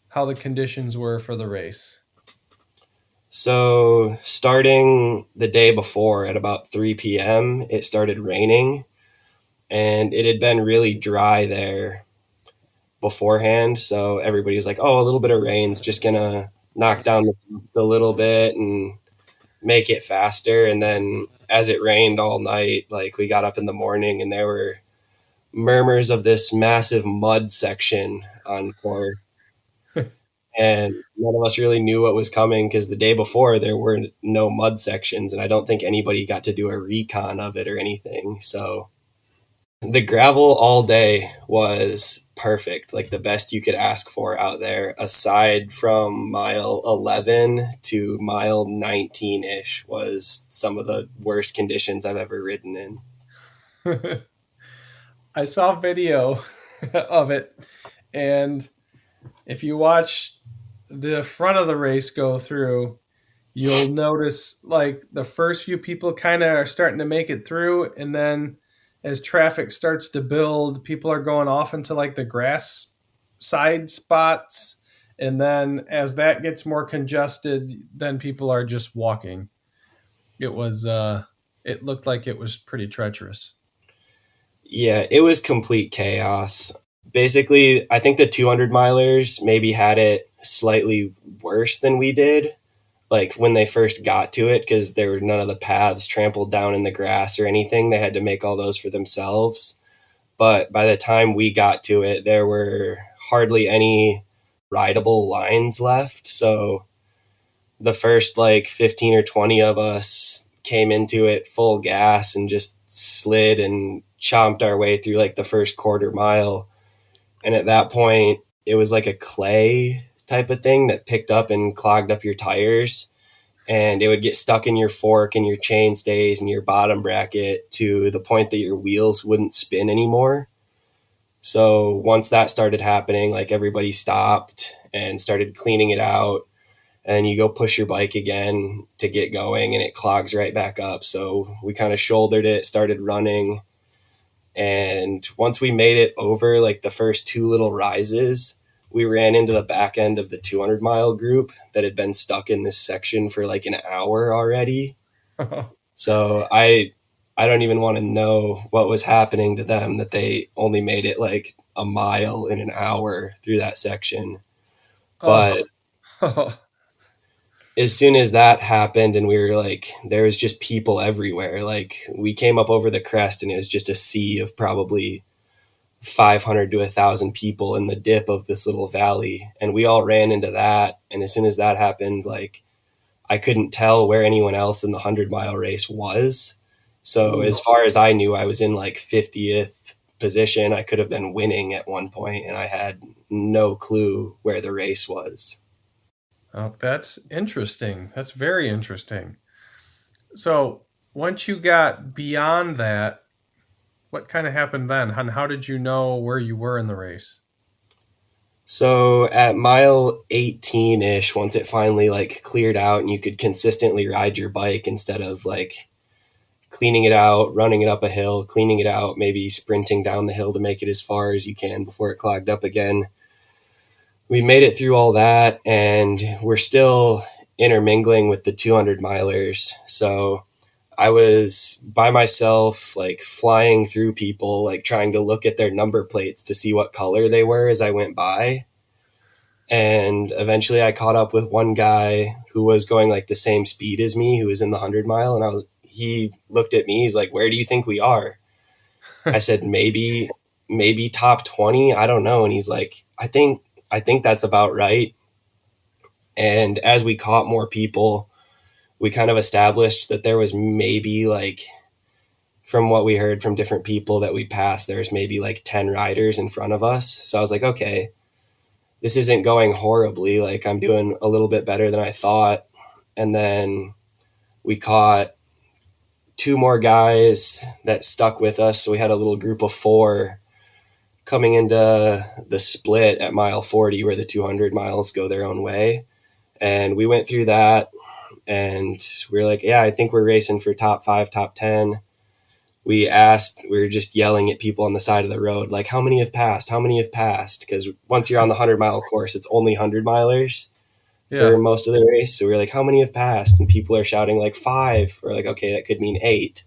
how the conditions were for the race. So starting the day before at about 3 p.m., it started raining, and it had been really dry there beforehand. So everybody was like, "Oh, a little bit of rain's just gonna knock down the dust a little bit and make it faster." And then as it rained all night, like we got up in the morning and there were murmurs of this massive mud section on course. And none of us really knew what was coming because the day before there were no mud sections, and I don't think anybody got to do a recon of it or anything. So the gravel all day was perfect, like the best you could ask for out there, aside from mile 11 to mile 19 ish, was some of the worst conditions I've ever ridden in. I saw video of it, and if you watch the front of the race go through, you'll notice like the first few people kind of are starting to make it through, and then as traffic starts to build, people are going off into like the grass side spots, and then as that gets more congested, then people are just walking. It was it looked like it was pretty treacherous. Yeah, it was complete chaos. Basically, I think the 200 milers maybe had it slightly worse than we did, like when they first got to it, because there were none of the paths trampled down in the grass or anything. They had to make all those for themselves. But by the time we got to it, there were hardly any rideable lines left. So the first like 15 or 20 of us came into it full gas and just slid and chomped our way through like the first quarter mile. And at that point, it was like a clay type of thing that picked up and clogged up your tires. And it would get stuck in your fork and your chain stays and your bottom bracket to the point that your wheels wouldn't spin anymore. So once that started happening, like everybody stopped and started cleaning it out. And you go push your bike again to get going and it clogs right back up. So we kind of shouldered it, started running. And once we made it over like the first two little rises, we ran into the back end of the 200-mile group that had been stuck in this section for like an hour already. So I don't even want to know what was happening to them that they only made it like a mile in an hour through that section. Oh, But as soon as that happened and we were like, there was just people everywhere. Like we came up over the crest and it was just a sea of probably 500 to 1,000 people in the dip of this little valley. And we all ran into that. And as soon as that happened, like I couldn't tell where anyone else in the 100-mile race was. So Ooh. as far as I knew, I was in like 50th position. I could have been winning at one point, and I had no clue where the race was. Oh, that's interesting. That's very interesting. So once you got beyond that, what kind of happened then? And how did you know where you were in the race? So at mile 18 ish, once it finally like cleared out and you could consistently ride your bike instead of like cleaning it out, running it up a hill, cleaning it out, maybe sprinting down the hill to make it as far as you can before it clogged up again. We made it through all that and we're still intermingling with the 200 milers. So I was by myself, like flying through people, like trying to look at their number plates to see what color they were as I went by. And eventually I caught up with one guy who was going like the same speed as me, who was in the 100-mile. And he looked at me, he's like, "Where do you think we are?" I said, maybe top 20. I don't know. And he's like, I think that's about right. And as we caught more people, we kind of established that there was maybe like, from what we heard from different people that we passed, there's maybe like 10 riders in front of us. So I was like, okay, this isn't going horribly. Like I'm doing a little bit better than I thought. And then we caught two more guys that stuck with us. So we had a little group of four coming into the split at mile 40 where the 200 miles go their own way. And we went through that and we were like, yeah, I think we're racing for top 5, top 10. We were just yelling at people on the side of the road, like, how many have passed? How many have passed? Because once you're on the 100-mile course, it's only 100-milers for Yeah. most of the race. So we are like, how many have passed? And people are shouting like 5. We're like, okay, that could mean 8.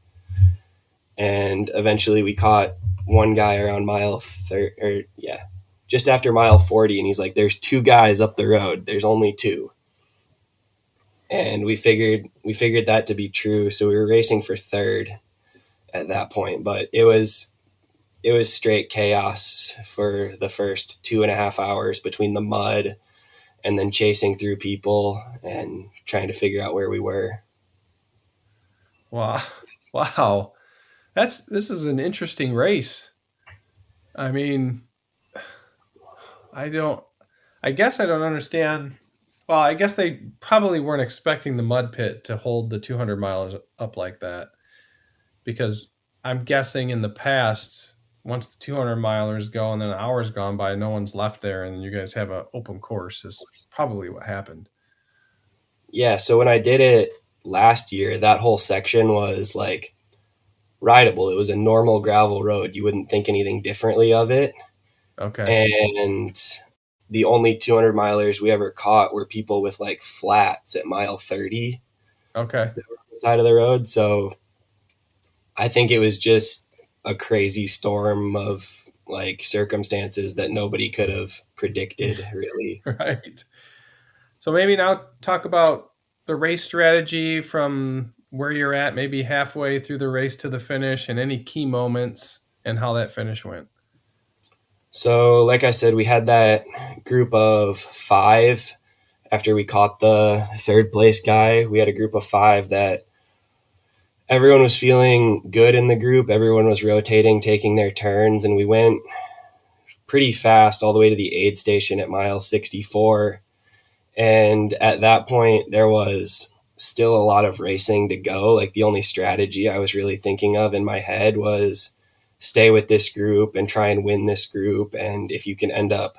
And eventually we caught one guy around mile 30, or yeah, just after mile 40. And he's like, there's 2 guys up the road. There's only 2. And we figured that to be true. So we were racing for third at that point, but it was straight chaos for the first 2.5 hours between the mud and then chasing through people and trying to figure out where we were. Wow. Wow. This is an interesting race. I mean, I don't I guess I don't understand. Well, I guess they probably weren't expecting the mud pit to hold the 200 miles up like that because I'm guessing in the past, once the 200 milers go and then an hour's gone by, no one's left there and you guys have an open course is probably what happened. Yeah, so when I did it last year, that whole section was like rideable. It was a normal gravel road. You wouldn't think anything differently of it. Okay. And the only 200 milers we ever caught were people with like flats at mile 30 Okay. on the side of the road. So I think it was just a crazy storm of like circumstances that nobody could have predicted, really. Right. So maybe now talk about the race strategy from where you're at, maybe halfway through the race to the finish, and any key moments and how that finish went. So, like I said, we had that group of 5 after we caught the third place guy. We had a group of 5 that everyone was feeling good in the group. Everyone was rotating, taking their turns, and we went pretty fast all the way to the aid station at mile 64. And at that point, there was still a lot of racing to go. Like the only strategy I was really thinking of in my head was stay with this group and try and win this group. And if you can end up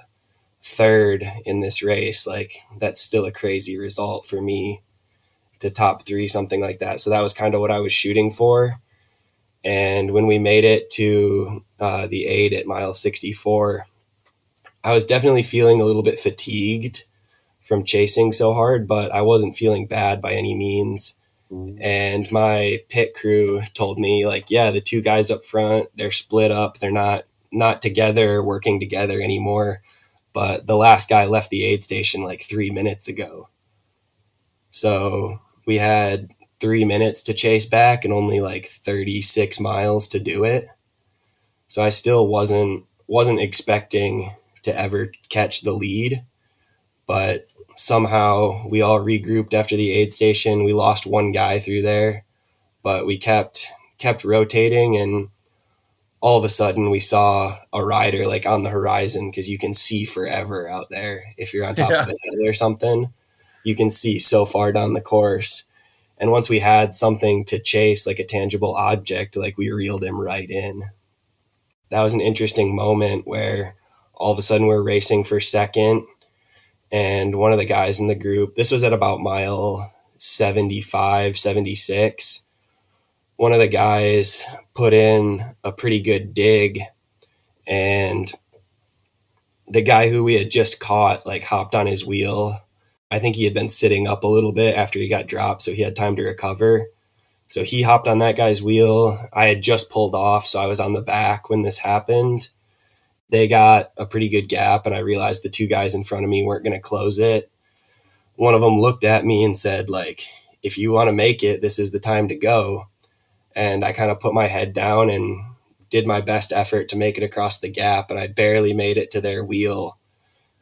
third in this race, like that's still a crazy result for me to top 3, something like that. So that was kind of what I was shooting for. And when we made it to the aid at mile 64, I was definitely feeling a little bit fatigued from chasing so hard, but I wasn't feeling bad by any means. And my pit crew told me, like, yeah, the 2 guys up front, they're split up. They're not together, working together anymore. But the last guy left the aid station like 3 minutes ago. So we had 3 minutes to chase back and only like 36 miles to do it. So I still wasn't expecting to ever catch the lead, but somehow we all regrouped after the aid station. We lost one guy through there, but we kept rotating, and all of a sudden we saw a rider like on the horizon, because you can see forever out there if you're on top of Yeah. a hill or something. You can see so far down the course. And once we had something to chase, like a tangible object, like we reeled him right in. That was an interesting moment where all of a sudden we're racing for second, and one of the guys in the group, this was at about mile 75, 76. One of the guys put in a pretty good dig, and the guy who we had just caught like hopped on his wheel. I think he had been sitting up a little bit after he got dropped, so he had time to recover. So he hopped on that guy's wheel. I had just pulled off, so I was on the back when this happened. They got a pretty good gap, and I realized the 2 guys in front of me weren't going to close it. One of them looked at me and said, like, if you want to make it, this is the time to go. And I kind of put my head down and did my best effort to make it across the gap, and I barely made it to their wheel.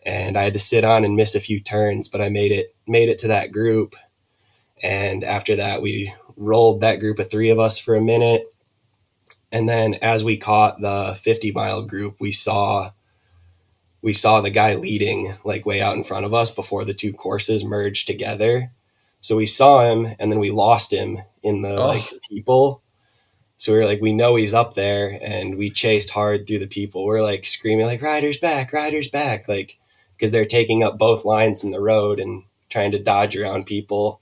And I had to sit on and miss a few turns, but I made it to that group. And after that, we rolled that group of 3 of us for a minute. And then as we caught the 50-mile group, we saw the guy leading like way out in front of us before the 2 courses merged together. So we saw him and then we lost him in the like Oh, people. So we were like, we know he's up there, and we chased hard through the people. We're like screaming like Riders back, like because they're taking up both lines in the road and trying to dodge around people.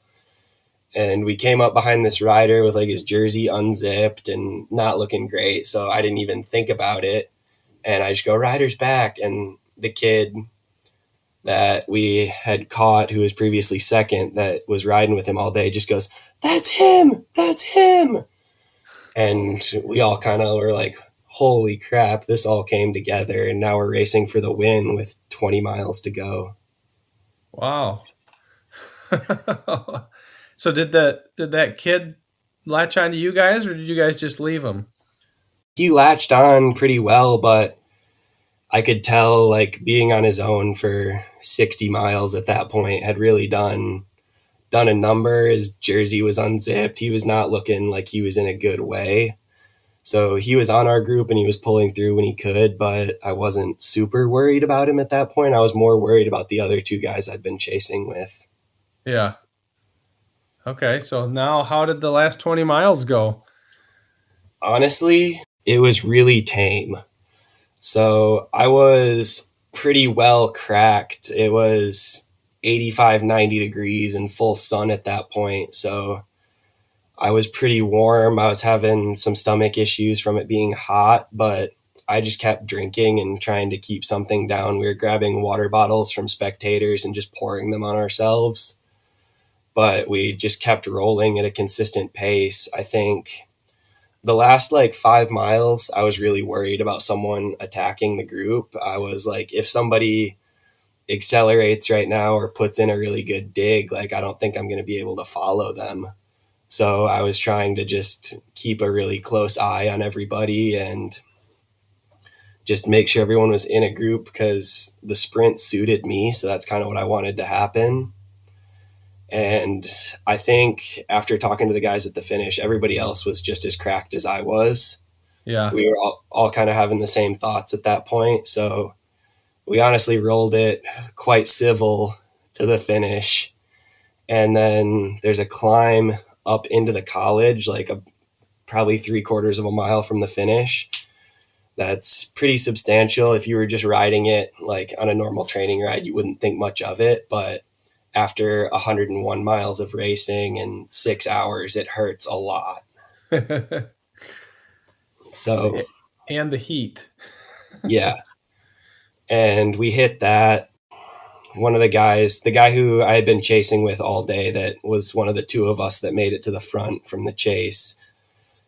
And we came up behind this rider with like his jersey unzipped and not looking great. So I didn't even think about it. And I just go, Riders back. And the kid that we had caught, who was previously second, that was riding with him all day, just goes, That's him. That's him. And we all kind of were like, holy crap, this all came together. And now we're racing for the win with 20 miles to go. wow. So did that kid latch on to you guys, or did you guys just leave him? He latched on pretty well, but I could tell like being on his own for 60 miles at that point had really done a number. His jersey was unzipped. He was not looking like he was in a good way. So he was on our group and he was pulling through when he could, but I wasn't super worried about him at that point. I was more worried about the other two guys I'd been chasing with. Yeah. Okay. So now, how did the last 20 miles go? Honestly, it was really tame. So I was pretty well cracked. It was 85, 90 degrees and full sun at that point. So I was pretty warm. I was having some stomach issues from it being hot, but I just kept drinking and trying to keep something down. We were grabbing water bottles from spectators and just pouring them on ourselves. But we just kept rolling at a consistent pace. I think the last like 5 miles, I was really worried about someone attacking the group. I was like, if somebody accelerates right now or puts in a really good dig, like I don't think I'm going to be able to follow them. So I was trying to just keep a really close eye on everybody and just make sure everyone was in a group because the sprint suited me. So that's kind of what I wanted to happen. And I think after talking to the guys at the finish, everybody else was just as cracked as I was. Yeah. We were all kind of having the same thoughts at that point. So we honestly rolled it quite civil to the finish. And then there's a climb up into the college, like probably 3/4 of a mile from the finish. That's pretty substantial. If you were just riding it like on a normal training ride, you wouldn't think much of it. But after 101 miles of racing and 6 hours, it hurts a lot. So, See, and the heat. yeah. And we hit that. One of the guys, the guy who I had been chasing with all day, that was one of the two of us that made it to the front from the chase,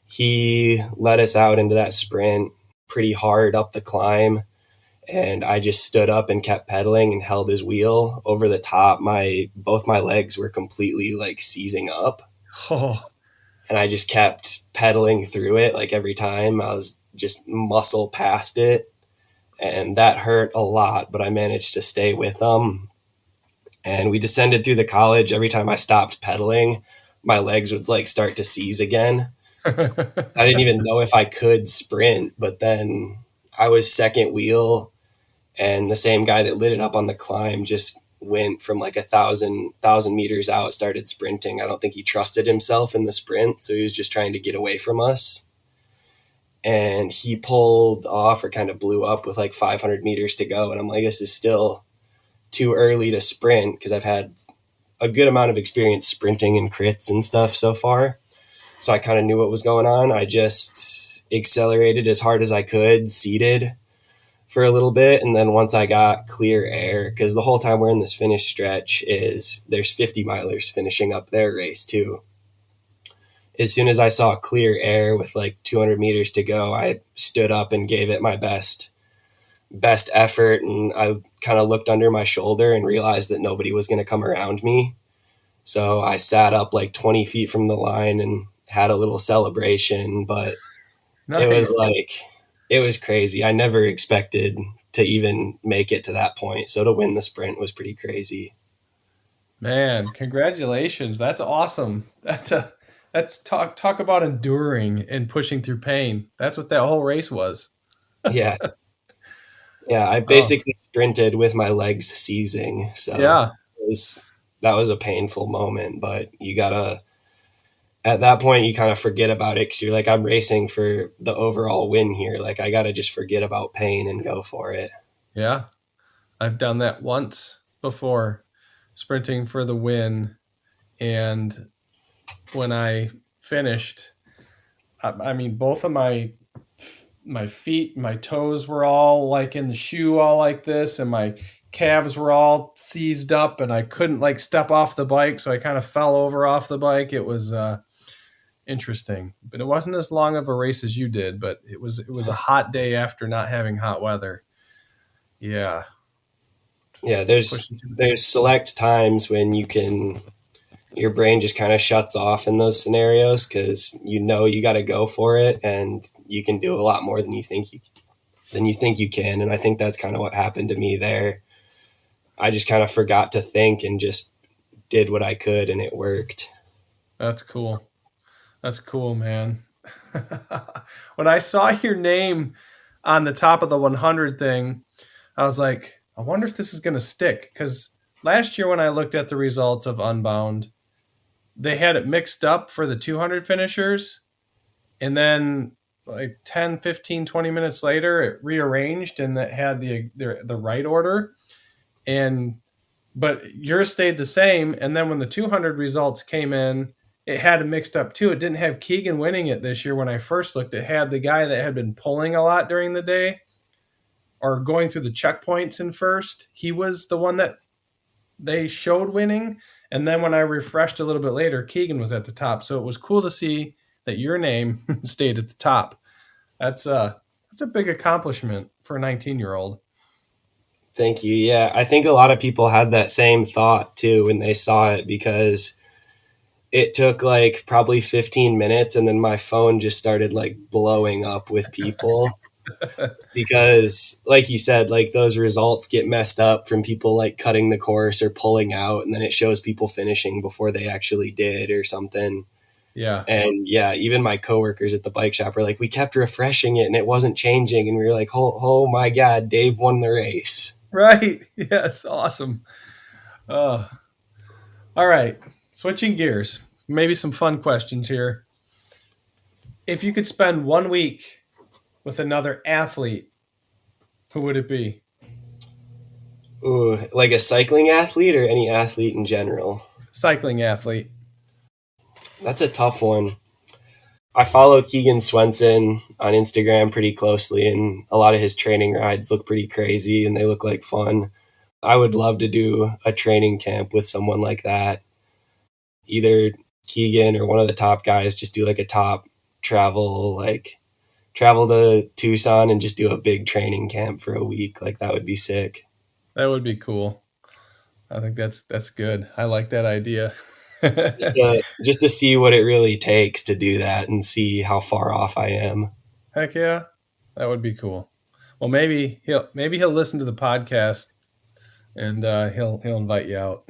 he let us out into that sprint pretty hard up the climb. And I just stood up and kept pedaling and held his wheel over the top. Both my legs were completely like seizing up. Oh, And I just kept pedaling through it. Like every time I was just muscle past it. And that hurt a lot, but I managed to stay with them. And we descended through the college. Every time I stopped pedaling, my legs would like start to seize again. So I didn't even know if I could sprint, but then I was second wheel, and the same guy that lit it up on the climb just went from like 1,000 meters out, started sprinting. I don't think he trusted himself in the sprint, so he was just trying to get away from us. And he pulled off or kind of blew up with like 500 meters to go. And I'm like, this is still too early to sprint because I've had a good amount of experience sprinting and crits and stuff so far. So I kind of knew what was going on. I just accelerated as hard as I could, seated for a little bit. And then once I got clear air, because the whole time we're in this finish stretch is there's 50 milers finishing up their race too. As soon as I saw clear air with like 200 meters to go, I stood up and gave it my best effort. And I kind of looked under my shoulder and realized that nobody was going to come around me. So I sat up like 20 feet from the line and had a little celebration, but it was nice. like, it was crazy. I never expected to even make it to that point. So to win the sprint was pretty crazy. Man, congratulations. That's awesome. That's talk about enduring and pushing through pain. That's what that whole race was. Yeah. Yeah. I Oh, basically sprinted with my legs seizing. So yeah. it was, that was a painful moment, but you gotta, at that point, you kind of forget about it because you're like, I'm racing for the overall win here. Like, I gotta just forget about pain and go for it. Yeah, I've done that once before, sprinting for the win. And when I finished, I mean, both of my feet, my toes were all like in the shoe, all like this, and my calves were all seized up, and I couldn't like step off the bike, so I kind of fell over off the bike. It was interesting, but it wasn't as long of a race as you did. But it was a hot day after not having hot weather. Yeah, Yeah, there's pushing through. there's select times when you can, your brain just kind of shuts off in those scenarios because you know you got to go for it and you can do a lot more than you think you can. And I think that's kind of what happened to me there. I just kind of forgot to think and just did what I could, and it worked. That's cool. That's cool, man. When I saw your name on the top of the 100 thing, I was like, I wonder if this is going to stick. Because last year, when I looked at the results of Unbound, they had it mixed up for the 200 finishers. And then, like 10, 15, 20 minutes later, it rearranged and it had the right order. And but yours stayed the same. And then when the 200 results came in, it had it mixed up too. It didn't have Keegan winning it this year. When I first looked, it had the guy that had been pulling a lot during the day or going through the checkpoints in first. He was the one that they showed winning. And then when I refreshed a little bit later, Keegan was at the top. So it was cool to see that your name stayed at the top. That's a big accomplishment for a 19-year-old. Thank you. Yeah, I think a lot of people had that same thought too when they saw it because it took like probably 15 minutes and then my phone just started like blowing up with people because like you said, like those results get messed up from people like cutting the course or pulling out, and then it shows people finishing before they actually did or something. Yeah. And yeah, even my coworkers at the bike shop were like, we kept refreshing it and it wasn't changing, and we were like, oh my god, Dave won the race. Right. Yes. Awesome. Uh, all right. Switching gears. Maybe some fun questions here. If you could spend 1 week with another athlete, who would it be? Ooh, like a cycling athlete or any athlete in general? Cycling athlete. That's a tough one. I follow Keegan Swenson on Instagram pretty closely, and a lot of his training rides look pretty crazy and they look like fun. I would love to do a training camp with someone like that. Either Keegan or one of the top guys just do like a top travel, like travel to Tucson and just do a big training camp for a week. Like that would be sick. That would be cool. I think that's good. I like that idea. Just to see what it really takes to do that and see how far off I am. Heck yeah. That would be cool. Well, maybe he'll listen to the podcast and he'll invite you out.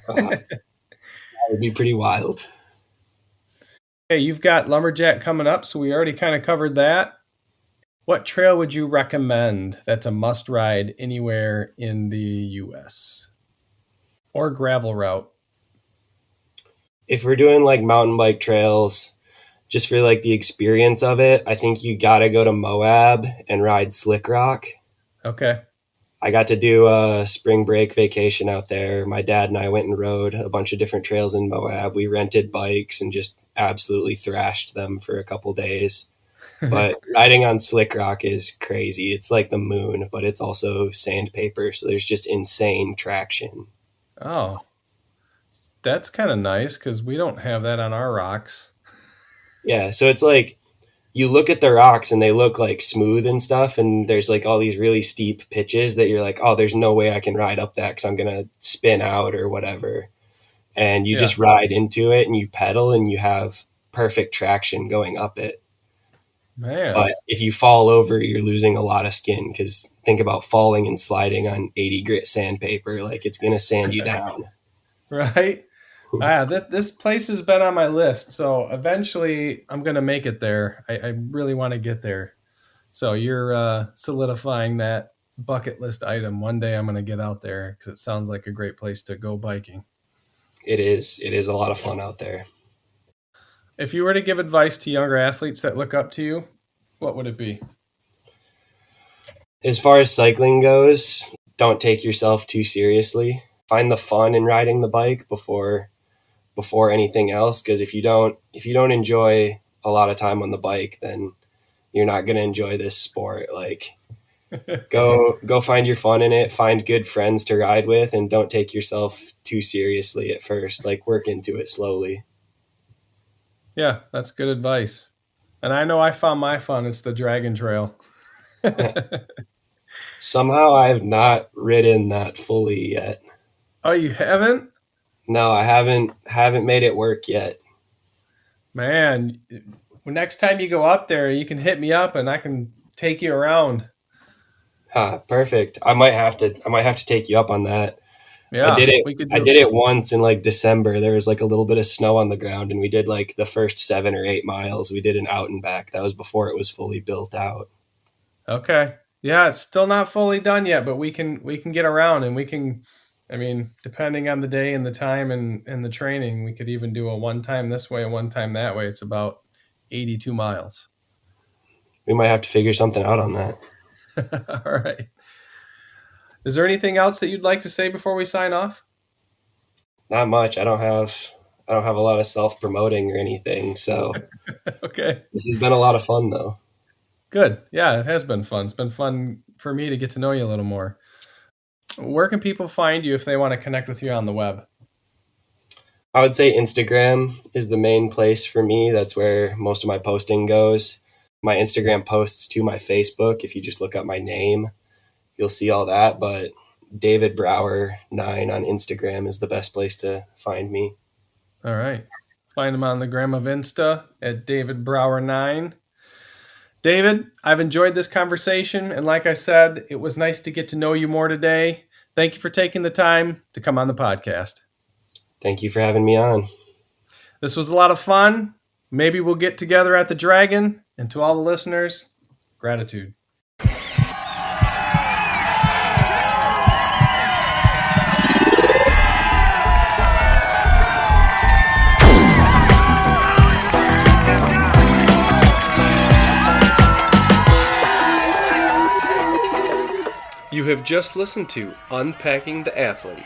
That would be pretty wild. Hey, you've got Lumberjack coming up, so we already kind of covered that. What trail would you recommend that's a must ride anywhere in the US? Or gravel route? If we're doing like mountain bike trails, just for like the experience of it, I think you gotta go to Moab and ride Slick Rock. Okay. I got to do a spring break vacation out there. My dad and I went and rode a bunch of different trails in Moab. We rented bikes and just absolutely thrashed them for a couple days. But riding on Slick Rock is crazy. It's like the moon, but it's also sandpaper. So there's just insane traction. Oh, that's kind of nice because we don't have that on our rocks. Yeah. So it's like you look at the rocks and they look like smooth and stuff. And there's like all these really steep pitches that you're like, oh, there's no way I can ride up that because I'm going to spin out or whatever. And you Yeah, just ride into it and you pedal and you have perfect traction going up it. man. But if you fall over, you're losing a lot of skin because think about falling and sliding on 80 grit sandpaper. Like it's going to sand you down. Right? This place has been on my list, so eventually I'm going to make it there. I really want to get there. So you're solidifying that bucket list item. One day I'm going to get out there because it sounds like a great place to go biking. It is a lot of fun out there. If you were to give advice to younger athletes that look up to you, what would it be? As far as cycling goes, don't take yourself too seriously. Find the fun in riding the bike before anything else, because if you don't enjoy a lot of time on the bike, then you're not going to enjoy this sport. Like, go find your fun in it, find good friends to ride with, and don't take yourself too seriously at first. Like, work into it slowly. Yeah, that's good advice. And I know I found my fun. It's the Dragon Trail. Somehow I have not ridden that fully yet. Oh, you haven't? No, I haven't made it work yet. Man, next time you go up there, you can hit me up and I can take you around. Perfect. I might have to take you up on that. I Yeah, did it we could I do did it once in like December. There was like a little bit of snow on the ground, and we did like the first 7 or 8 miles. We did an out and back. That was before it was fully built out. Okay. Yeah, it's still not fully done yet, but we can get around and we can I mean, depending on the day and the time and the training, we could even do a one time this way, a one time that way. It's about 82 miles. We might have to figure something out on that. All right. Is there anything else that you'd like to say before we sign off? Not much. I don't have a lot of self promoting or anything. So Okay. this has been a lot of fun though. Good. Yeah, it has been fun. It's been fun for me to get to know you a little more. Where can people find you if they want to connect with you on the web? I would say Instagram is the main place for me. That's where most of my posting goes. My Instagram posts to my Facebook. If you just look up my name, you'll see all that. But David Brower 9 on Instagram is the best place to find me. All right. Find him on the gram of Insta at David Brower 9. David, I've enjoyed this conversation. And like I said, it was nice to get to know you more today. Thank you for taking the time to come on the podcast. Thank you for having me on. This was a lot of fun. Maybe we'll get together at the Dragon. And to all the listeners, gratitude. You have just listened to Unpacking the Athlete.